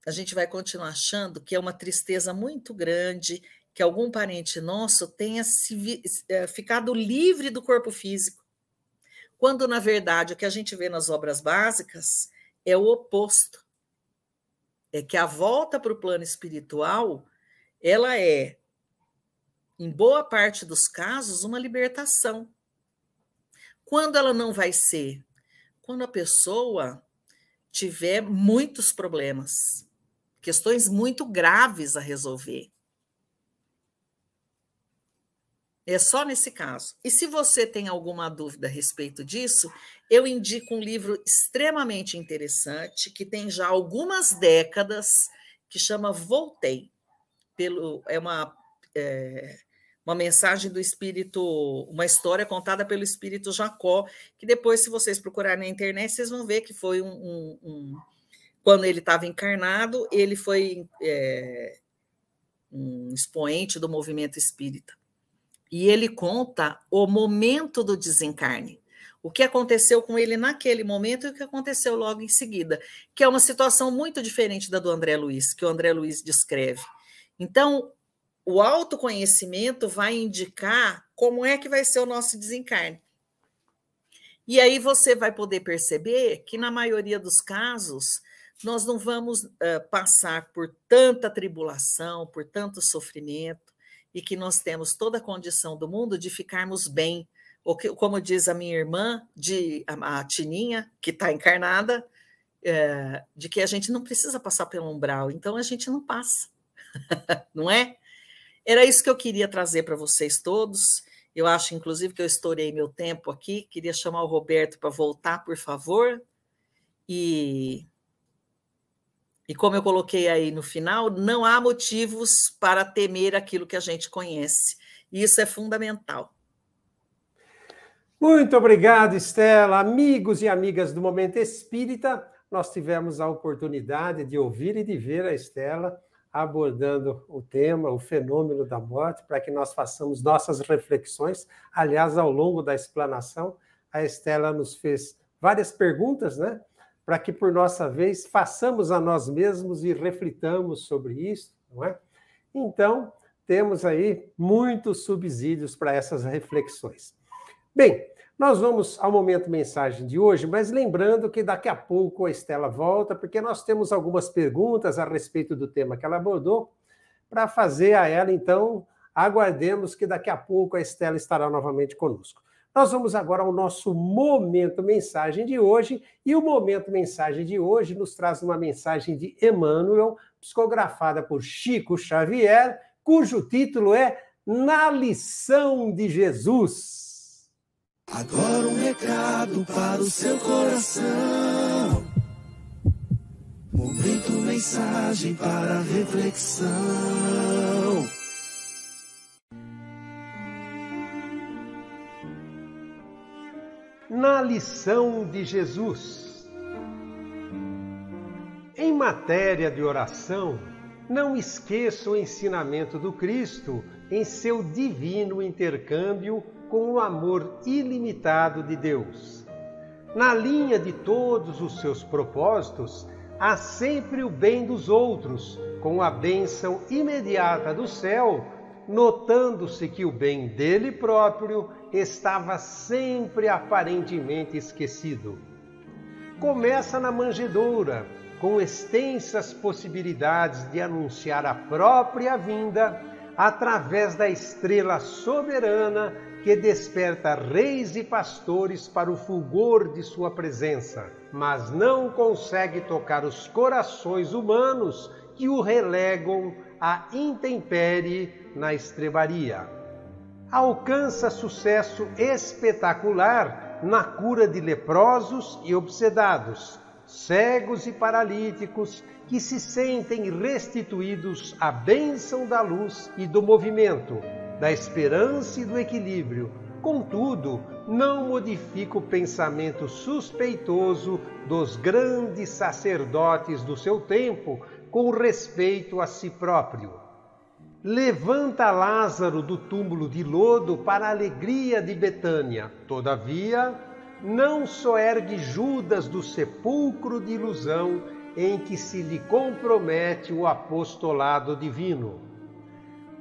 A gente vai continuar achando que é uma tristeza muito grande que algum parente nosso tenha ficado livre do corpo físico, quando, na verdade, o que a gente vê nas obras básicas é o oposto. É que a volta para o plano espiritual, ela é, em boa parte dos casos, uma libertação. Quando ela não vai ser? Quando a pessoa tiver muitos problemas, questões muito graves a resolver. É só nesse caso. E se você tem alguma dúvida a respeito disso, eu indico um livro extremamente interessante, que tem já algumas décadas, que chama Voltei. É uma mensagem do Espírito, uma história contada pelo Espírito Jacó, que depois, se vocês procurarem na internet, vocês vão ver que foi quando ele estava encarnado, ele foi um expoente do movimento espírita. E ele conta o momento do desencarne, o que aconteceu com ele naquele momento e o que aconteceu logo em seguida, que é uma situação muito diferente da do André Luiz, que o André Luiz descreve. Então, o autoconhecimento vai indicar como é que vai ser o nosso desencarne. E aí você vai poder perceber que, na maioria dos casos, nós não vamos passar por tanta tribulação, por tanto sofrimento, e que nós temos toda a condição do mundo de ficarmos bem. Ou que, como diz a minha irmã, a Tininha, que está encarnada, de que a gente não precisa passar pelo umbral, então a gente não passa, não é? Era isso que eu queria trazer para vocês todos. Eu acho, inclusive, que eu estourei meu tempo aqui. Queria chamar o Roberto para voltar, por favor. E como eu coloquei aí no final, não há motivos para temer aquilo que a gente conhece. E isso é fundamental. Muito obrigado, Estela. Amigos e amigas do Momento Espírita, nós tivemos a oportunidade de ouvir e de ver a Estela abordando o tema, o fenômeno da morte, para que nós façamos nossas reflexões. Aliás, ao longo da explanação, a Estela nos fez várias perguntas, né? Para que, por nossa vez, façamos a nós mesmos e reflitamos sobre isso, não é? Então, temos aí muitos subsídios para essas reflexões. Bem, nós vamos ao Momento Mensagem de hoje, mas lembrando que daqui a pouco a Estela volta, porque nós temos algumas perguntas a respeito do tema que ela abordou, para fazer a ela, então, aguardemos que daqui a pouco a Estela estará novamente conosco. Nós vamos agora ao nosso Momento Mensagem de hoje, e o Momento Mensagem de hoje nos traz uma mensagem de Emmanuel, psicografada por Chico Xavier, cujo título é Na Lição de Jesus. Agora um recado para o seu coração. Momento mensagem para reflexão. Na Lição de Jesus. Em matéria de oração, não esqueça o ensinamento do Cristo em seu divino intercâmbio com o amor ilimitado de Deus. Na linha de todos os seus propósitos, há sempre o bem dos outros, com a bênção imediata do céu, notando-se que o bem dele próprio estava sempre aparentemente esquecido. Começa na manjedoura, com extensas possibilidades de anunciar a própria vinda através da estrela soberana que desperta reis e pastores para o fulgor de sua presença, mas não consegue tocar os corações humanos que o relegam à intempérie na estrebaria. Alcança sucesso espetacular na cura de leprosos e obsedados, cegos e paralíticos que se sentem restituídos à bênção da luz e do movimento, da esperança e do equilíbrio. Contudo, não modifica o pensamento suspeitoso dos grandes sacerdotes do seu tempo com respeito a si próprio. Levanta Lázaro do túmulo de lodo para a alegria de Betânia. Todavia, não soergue Judas do sepulcro de ilusão em que se lhe compromete o apostolado divino.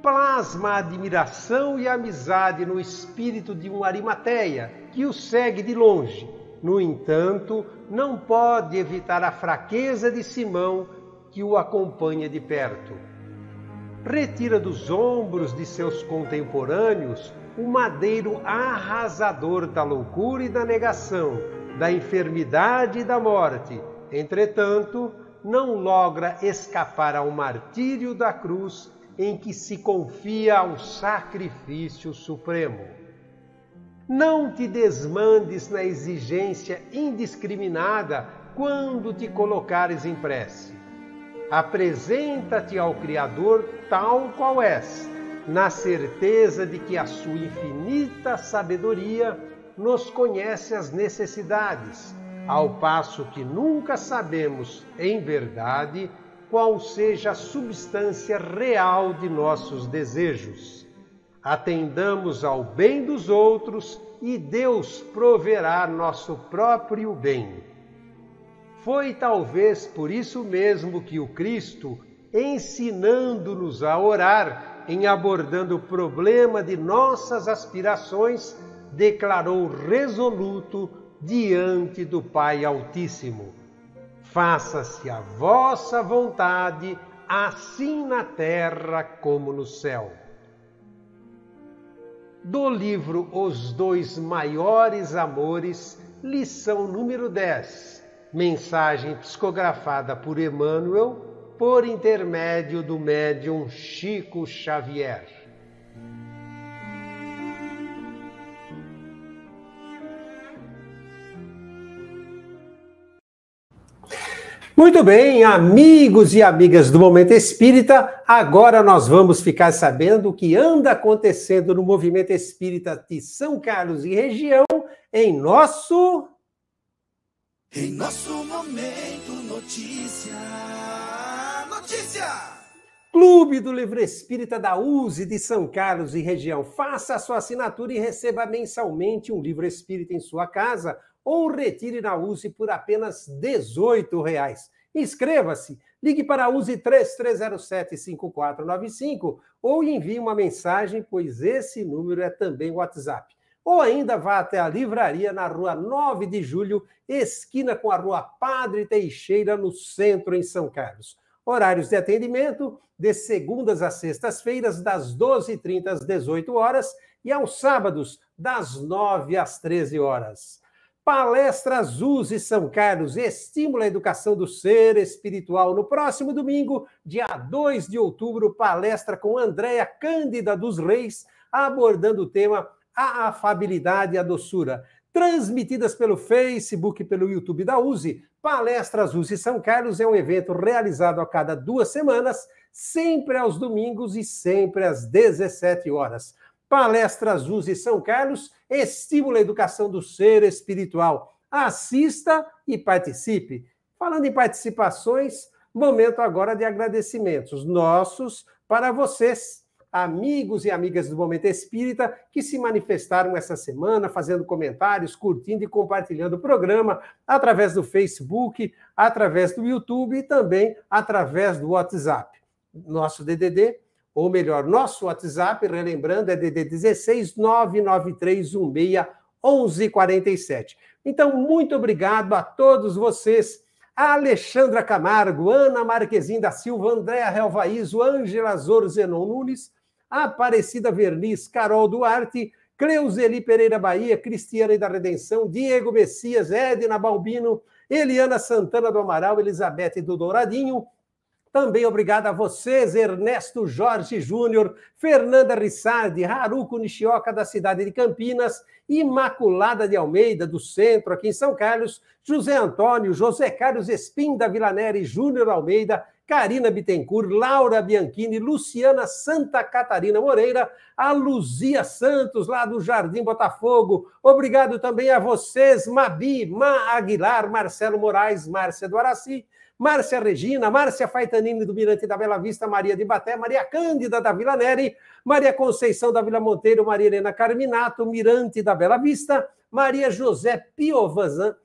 Plasma a admiração e a amizade no espírito de um Arimateia, que o segue de longe. No entanto, não pode evitar a fraqueza de Simão, que o acompanha de perto. Retira dos ombros de seus contemporâneos o madeiro arrasador da loucura e da negação, da enfermidade e da morte. Entretanto, não logra escapar ao martírio da cruz em que se confia ao sacrifício supremo. Não te desmandes na exigência indiscriminada quando te colocares em prece. Apresenta-te ao Criador tal qual és, na certeza de que a sua infinita sabedoria nos conhece as necessidades, ao passo que nunca sabemos, em verdade, qual seja a substância real de nossos desejos. Atendamos ao bem dos outros e Deus proverá nosso próprio bem. Foi talvez por isso mesmo que o Cristo, ensinando-nos a orar, em abordando o problema de nossas aspirações, declarou resoluto diante do Pai Altíssimo: faça-se a vossa vontade, assim na terra como no céu. Do livro Os Dois Maiores Amores, lição número 10, mensagem psicografada por Emmanuel, por intermédio do médium Chico Xavier. Muito bem, amigos e amigas do Momento Espírita, agora nós vamos ficar sabendo o que anda acontecendo no Movimento Espírita de São Carlos e região em nosso Momento Notícia. Clube do Livro Espírita da USE de São Carlos e região. Faça a sua assinatura e receba mensalmente um livro espírita em sua casa ou retire na USE por apenas R$ 18. Inscreva-se, ligue para a USE 3307-5495 ou envie uma mensagem, pois esse número é também o WhatsApp. Ou ainda vá até a livraria na Rua 9 de Julho, esquina com a Rua Padre Teixeira, no centro, em São Carlos. Horários de atendimento de segundas a sextas-feiras, das 12h30 às 18 horas e aos sábados, das 9 às 13 horas. Palestras USE São Carlos, estimula a educação do ser espiritual. No próximo domingo, dia 2 de outubro, palestra com Andréa Cândida dos Reis, abordando o tema A Afabilidade e a Doçura. Transmitidas pelo Facebook e pelo YouTube da USE, Palestras USE São Carlos é um evento realizado a cada 2 semanas, sempre aos domingos e sempre às 17 horas. Palestras USE São Carlos estimula a educação do ser espiritual. Assista e participe. Falando em participações, momento agora de agradecimentos nossos para vocês, amigos e amigas do Momento Espírita, que se manifestaram essa semana, fazendo comentários, curtindo e compartilhando o programa através do Facebook, através do YouTube e também através do WhatsApp. Nosso DDD, ou melhor, nosso WhatsApp, relembrando, é DDD 16 99316 1147. Então, muito obrigado a todos vocês. A Alexandra Camargo, Ana Marquezin da Silva, Andréa Relvaízo, Ângela Zoro Zenon Nunes, Aparecida Verniz, Carol Duarte, Cleuzeli Pereira Bahia, Cristiane da Redenção, Diego Messias, Edna Balbino, Eliana Santana do Amaral, Elizabeth do Douradinho. Também obrigado a vocês, Ernesto Jorge Júnior, Fernanda Rissardi, Haruko Nishioka, da cidade de Campinas, Imaculada de Almeida, do centro, aqui em São Carlos, José Antônio, José Carlos Espim, da Vila Neri, Júnior Almeida, Karina Bittencourt, Laura Bianchini, Luciana Santa Catarina Moreira, a Luzia Santos, lá do Jardim Botafogo. Obrigado também a vocês, Mabi, Ma Aguilar, Marcelo Moraes, Márcia do Araci, Márcia Regina, Márcia Faitanini do Mirante da Bela Vista, Maria de Baté, Maria Cândida da Vila Neri, Maria Conceição da Vila Monteiro, Maria Helena Carminato, Mirante da Bela Vista, Maria José Piovesan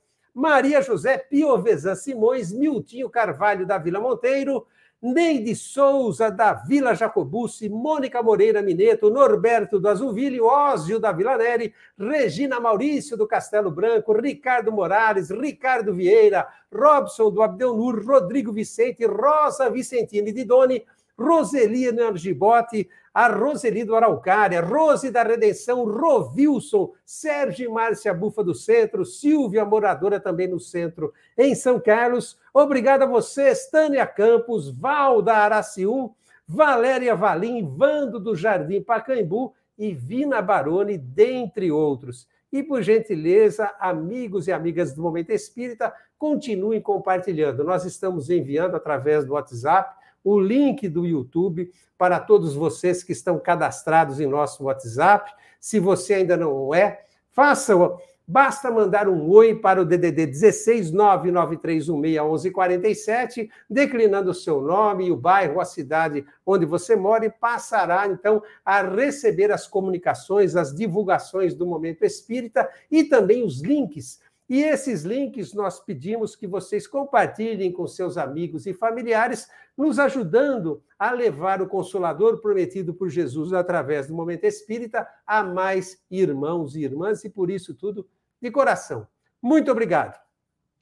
Simões, Miltinho Carvalho da Vila Monteiro, Neide Souza da Vila Jacobucci, Mônica Moreira Mineto, Norberto do Azuville, Ósio da Vila Neri, Regina Maurício do Castelo Branco, Ricardo Morales, Ricardo Vieira, Robson do Abdelnur, Rodrigo Vicente, Rosa Vicentini de Doni, Roseli Energibote, a Roseli do Araucária, Rose da Redenção, Rovilson, Sérgio e Márcia Bufa do Centro, Silvia, moradora também no Centro, em São Carlos. Obrigado a vocês, Tânia Campos, Valda Aracium, Valéria Valim, Vando do Jardim Pacaembu e Vina Baroni, dentre outros. E, por gentileza, amigos e amigas do Momento Espírita, continuem compartilhando. Nós estamos enviando através do WhatsApp o link do YouTube para todos vocês que estão cadastrados em nosso WhatsApp. Se você ainda não é, faça-o. Basta mandar um oi para o DDD 16 99316 1147, declinando o seu nome, o bairro, a cidade onde você mora, e passará, então, a receber as comunicações, as divulgações do Momento Espírita e também os links. E esses links nós pedimos que vocês compartilhem com seus amigos e familiares, nos ajudando a levar o Consolador prometido por Jesus através do Momento Espírita a mais irmãos e irmãs, e por isso tudo de coração. Muito obrigado.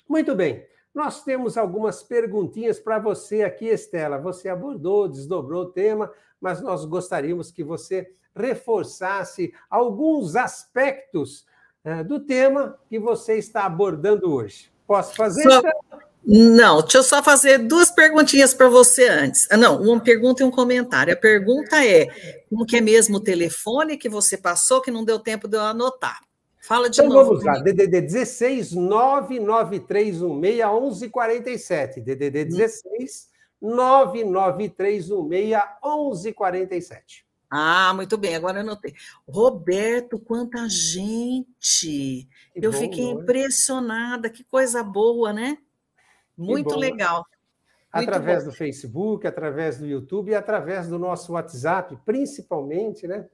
Muito bem, nós temos algumas perguntinhas para você aqui, Estela. Você abordou, desdobrou o tema, mas nós gostaríamos que você reforçasse alguns aspectos do tema que você está abordando hoje. Posso fazer? Não, deixa eu só fazer duas perguntinhas para você antes. Não, uma pergunta e um comentário. A pergunta é, como que é mesmo o telefone que você passou, que não deu tempo de eu anotar? Fala de novo. Então vamos lá, DDD 16 99316 1147. DDD 16 99316 1147. Ah, muito bem, agora eu anotei. Roberto, quanta gente! Eu fiquei impressionada, que coisa boa, né? Muito legal. Através do Facebook, através do YouTube e através do nosso WhatsApp, principalmente, né?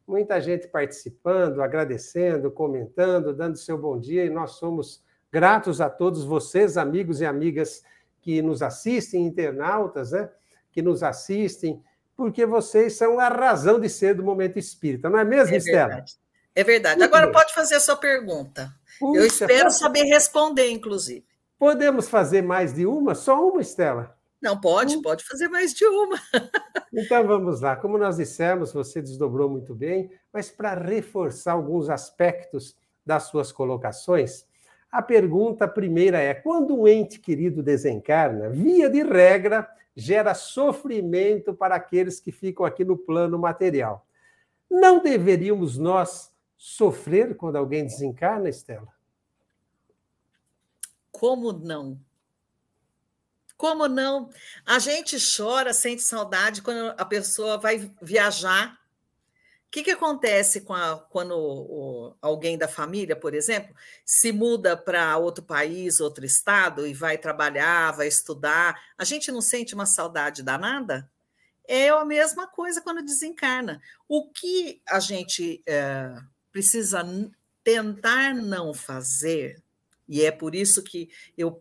Muita gente participando, agradecendo, comentando, dando seu bom dia, e nós somos gratos a todos vocês, amigos e amigas que nos assistem, internautas, né? Que nos assistem, porque vocês são a razão de ser do Momento Espírita, não é mesmo, Estela? Verdade. É verdade. Agora pode fazer a sua pergunta. Eu espero saber responder, inclusive. Podemos fazer mais de uma? Só uma, Estela? Não, pode fazer mais de uma. Então vamos lá. Como nós dissemos, você desdobrou muito bem, mas para reforçar alguns aspectos das suas colocações, a pergunta primeira é: quando um ente querido desencarna, via de regra, gera sofrimento para aqueles que ficam aqui no plano material. Não deveríamos nós sofrer quando alguém desencarna, Estela? Como não? Como não? A gente chora, sente saudade quando a pessoa vai viajar. O que acontece quando alguém da família, por exemplo, se muda para outro país, outro estado, e vai trabalhar, vai estudar? A gente não sente uma saudade danada? É a mesma coisa quando desencarna. O que a gente precisa tentar não fazer, e é por isso que eu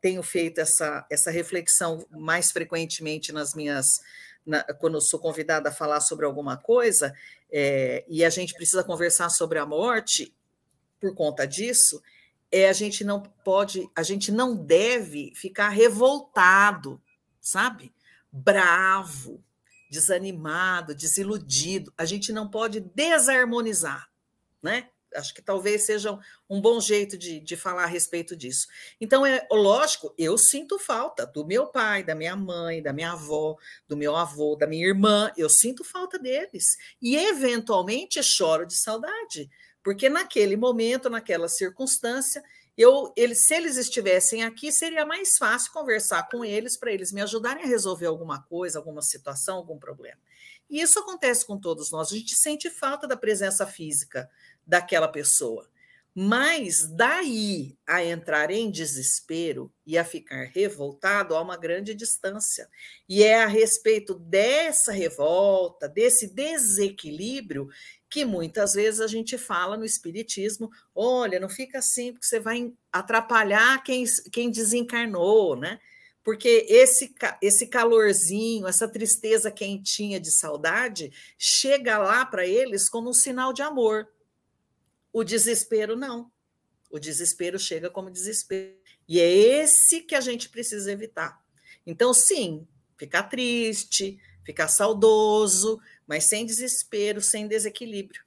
tenho feito essa reflexão mais frequentemente quando eu sou convidada a falar sobre alguma coisa, e a gente precisa conversar sobre a morte por conta disso, a gente não deve ficar revoltado, sabe? Bravo, desanimado, desiludido. A gente não pode desarmonizar, né? Acho que talvez seja um bom jeito de falar a respeito disso. Então, lógico, eu sinto falta do meu pai, da minha mãe, da minha avó, do meu avô, da minha irmã. Eu sinto falta deles. E, eventualmente, choro de saudade. Porque naquele momento, naquela circunstância, se eles estivessem aqui, seria mais fácil conversar com eles para eles me ajudarem a resolver alguma coisa, alguma situação, algum problema. E isso acontece com todos nós. A gente sente falta da presença física daquela pessoa. Mas daí a entrar em desespero e a ficar revoltado, há uma grande distância. E é a respeito dessa revolta, desse desequilíbrio, que muitas vezes a gente fala no espiritismo: olha, não fica assim, porque você vai atrapalhar quem desencarnou, né? Porque esse calorzinho, essa tristeza quentinha de saudade, chega lá para eles como um sinal de amor. O desespero, não. O desespero chega como desespero. E é esse que a gente precisa evitar. Então, sim, ficar triste, ficar saudoso, mas sem desespero, sem desequilíbrio.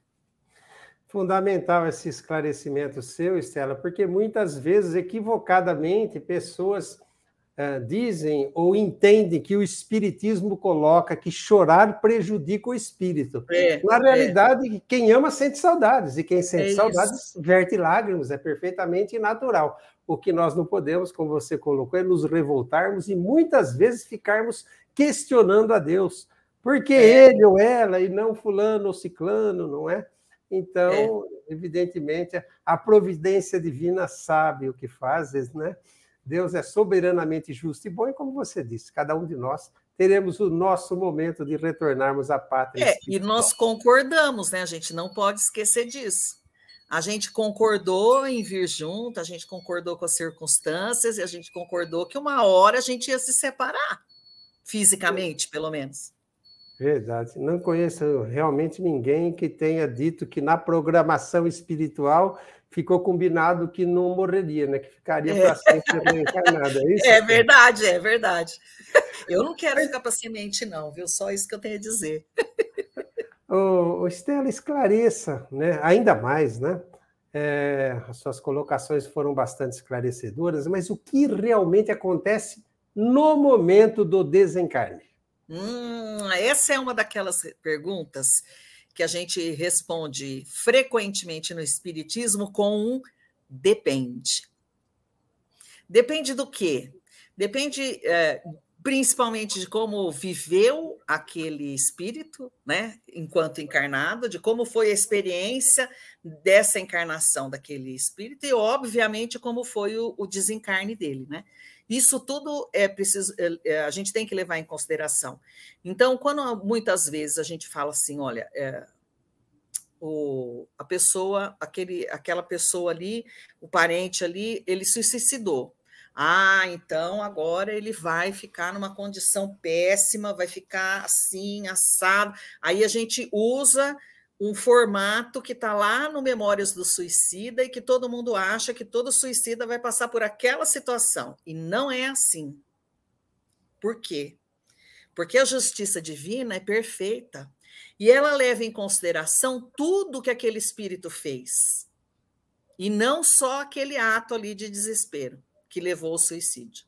Fundamental esse esclarecimento seu, Estela, porque muitas vezes, equivocadamente, pessoas dizem ou entendem que o Espiritismo coloca que chorar prejudica o espírito. Na realidade, quem ama sente saudades, e quem sente saudades verte lágrimas, é perfeitamente natural. O que nós não podemos, como você colocou, é nos revoltarmos e muitas vezes ficarmos questionando a Deus. Por que ele ou ela e não fulano ou ciclano, não é? Então, evidentemente, a providência divina sabe o que faz, né? Deus é soberanamente justo e bom, e como você disse, cada um de nós teremos o nosso momento de retornarmos à pátria espiritual. E nós concordamos, né? A gente não pode esquecer disso. A gente concordou em vir junto, a gente concordou com as circunstâncias, e a gente concordou que uma hora a gente ia se separar, fisicamente, pelo menos. Verdade. Não conheço realmente ninguém que tenha dito que na programação espiritual ficou combinado que não morreria, né? Que ficaria para sempre reencarnada. É isso? É verdade, é verdade. Eu não quero ficar para semente, não, viu? Só isso que eu tenho a dizer. Estela, esclareça, né? Ainda mais, né? As suas colocações foram bastante esclarecedoras, mas o que realmente acontece no momento do desencarne? Essa é uma daquelas perguntas que a gente responde frequentemente no Espiritismo com um depende. Depende do quê? Depende principalmente de como viveu aquele espírito, né, enquanto encarnado, de como foi a experiência dessa encarnação daquele espírito e, obviamente, como foi o desencarne dele, né? Isso tudo é preciso, a gente tem que levar em consideração. Então, quando muitas vezes a gente fala assim, olha, aquela pessoa ali, o parente ali, ele se suicidou. Então agora ele vai ficar numa condição péssima, vai ficar assim, assado. Aí a gente usa um formato que está lá no Memórias do Suicida e que todo mundo acha que todo suicida vai passar por aquela situação. E não é assim. Por quê? Porque a justiça divina é perfeita e ela leva em consideração tudo que aquele espírito fez. E não só aquele ato ali de desespero que levou ao suicídio.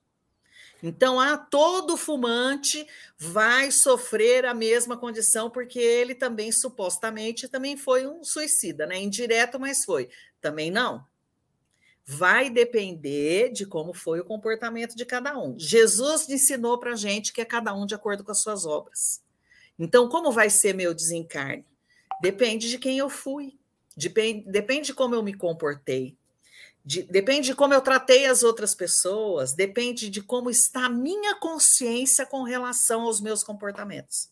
Então, todo fumante vai sofrer a mesma condição, porque ele também, supostamente, também foi um suicida, né? Indireto, mas foi. Também não. Vai depender de como foi o comportamento de cada um. Jesus ensinou para a gente que é cada um de acordo com as suas obras. Então, como vai ser meu desencarne? Depende de quem eu fui. Depende de como eu me comportei. Depende de como eu tratei as outras pessoas, depende de como está a minha consciência com relação aos meus comportamentos.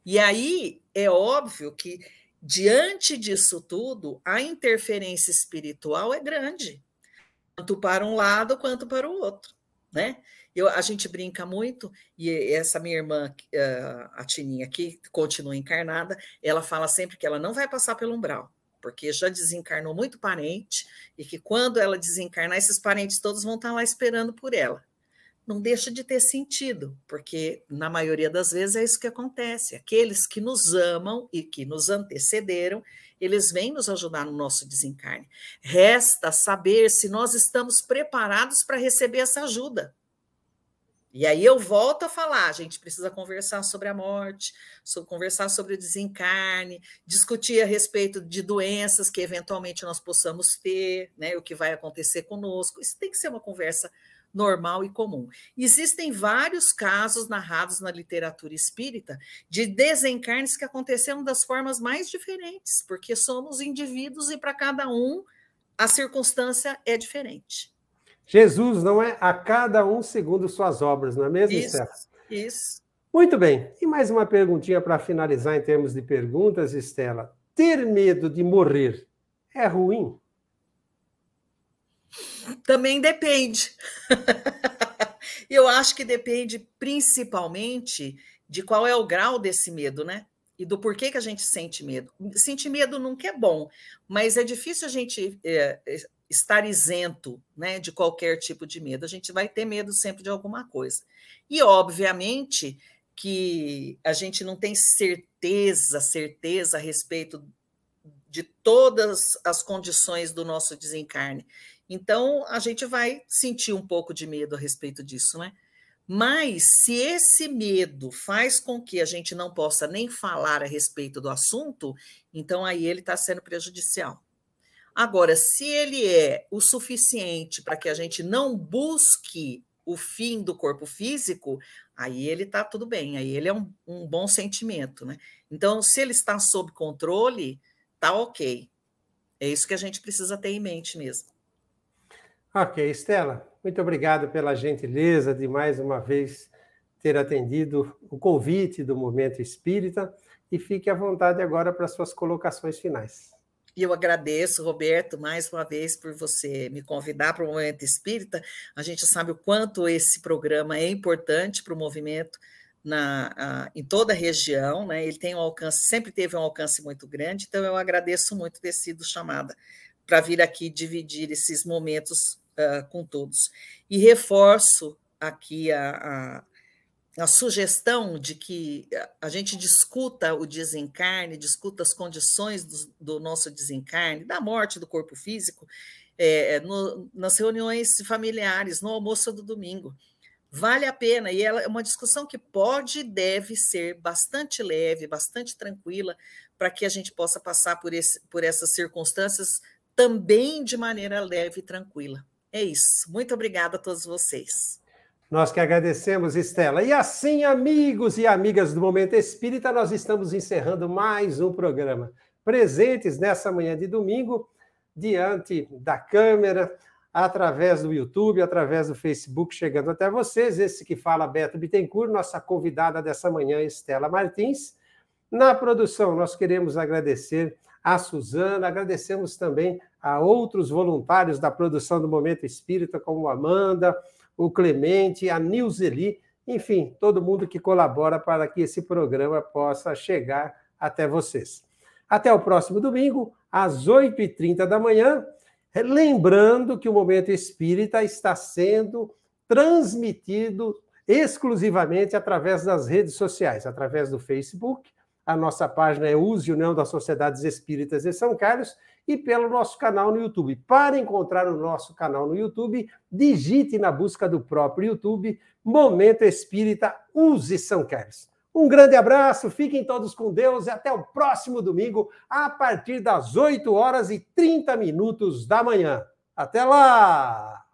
E aí é óbvio que, diante disso tudo, a interferência espiritual é grande, tanto para um lado quanto para o outro, né? A gente brinca muito, e essa minha irmã, a Tininha, que continua encarnada, ela fala sempre que ela não vai passar pelo umbral, porque já desencarnou muito parente, e que quando ela desencarnar, esses parentes todos vão estar lá esperando por ela. Não deixa de ter sentido, porque na maioria das vezes é isso que acontece. Aqueles que nos amam e que nos antecederam, eles vêm nos ajudar no nosso desencarne. Resta saber se nós estamos preparados para receber essa ajuda. E aí eu volto a falar, a gente precisa conversar sobre a morte, conversar sobre o desencarne, discutir a respeito de doenças que eventualmente nós possamos ter, né, o que vai acontecer conosco. Isso tem que ser uma conversa normal e comum. Existem vários casos narrados na literatura espírita de desencarnes que aconteceram das formas mais diferentes, porque somos indivíduos e para cada um a circunstância é diferente. Jesus não é a cada um segundo suas obras, não é mesmo, Estela? Isso. Muito bem. E mais uma perguntinha para finalizar em termos de perguntas, Estela. Ter medo de morrer é ruim? Também depende. Eu acho que depende principalmente de qual é o grau desse medo, né? E do porquê que a gente sente medo. Sentir medo nunca é bom, mas é difícil a gente estar isento, né, de qualquer tipo de medo. A gente vai ter medo sempre de alguma coisa. E, obviamente, que a gente não tem certeza a respeito de todas as condições do nosso desencarne. Então, a gente vai sentir um pouco de medo a respeito disso, né? Mas, se esse medo faz com que a gente não possa nem falar a respeito do assunto, então aí ele está sendo prejudicial. Agora, se ele é o suficiente para que a gente não busque o fim do corpo físico, aí ele está tudo bem, aí ele é um bom sentimento, né? Então, se ele está sob controle, tá ok. É isso que a gente precisa ter em mente mesmo. Ok, Estela, muito obrigado pela gentileza de mais uma vez ter atendido o convite do Momento Espírita e fique à vontade agora para suas colocações finais. E eu agradeço, Roberto, mais uma vez por você me convidar para o Momento Espírita. A gente sabe o quanto esse programa é importante para o movimento em toda a região, né? Ele tem um alcance, sempre teve um alcance muito grande, então eu agradeço muito ter sido chamada para vir aqui dividir esses momentos com todos. E reforço aqui a sugestão de que a gente discuta o desencarne, discuta as condições do nosso desencarne, da morte do corpo físico, nas reuniões familiares, no almoço do domingo. Vale a pena, e ela é uma discussão que pode e deve ser bastante leve, bastante tranquila, para que a gente possa passar por essas circunstâncias também de maneira leve e tranquila. É isso. Muito obrigada a todos vocês. Nós que agradecemos, Estela. E assim, amigos e amigas do Momento Espírita, nós estamos encerrando mais um programa. Presentes nessa manhã de domingo, diante da câmera, através do YouTube, através do Facebook, chegando até vocês. Esse que fala, Beto Bittencourt, nossa convidada dessa manhã, Estela Martins. Na produção, nós queremos agradecer a Suzana, agradecemos também a outros voluntários da produção do Momento Espírita, como a Amanda, o Clemente, a Nilzeli, enfim, todo mundo que colabora para que esse programa possa chegar até vocês. Até o próximo domingo, às 8h30 da manhã, lembrando que o Momento Espírita está sendo transmitido exclusivamente através das redes sociais, através do Facebook. A nossa página é USE, União das Sociedades Espíritas de São Carlos, e pelo nosso canal no YouTube. Para encontrar o nosso canal no YouTube, digite na busca do próprio YouTube, Momento Espírita USE São Carlos. Um grande abraço, fiquem todos com Deus e até o próximo domingo, a partir das 8h30 da manhã. Até lá!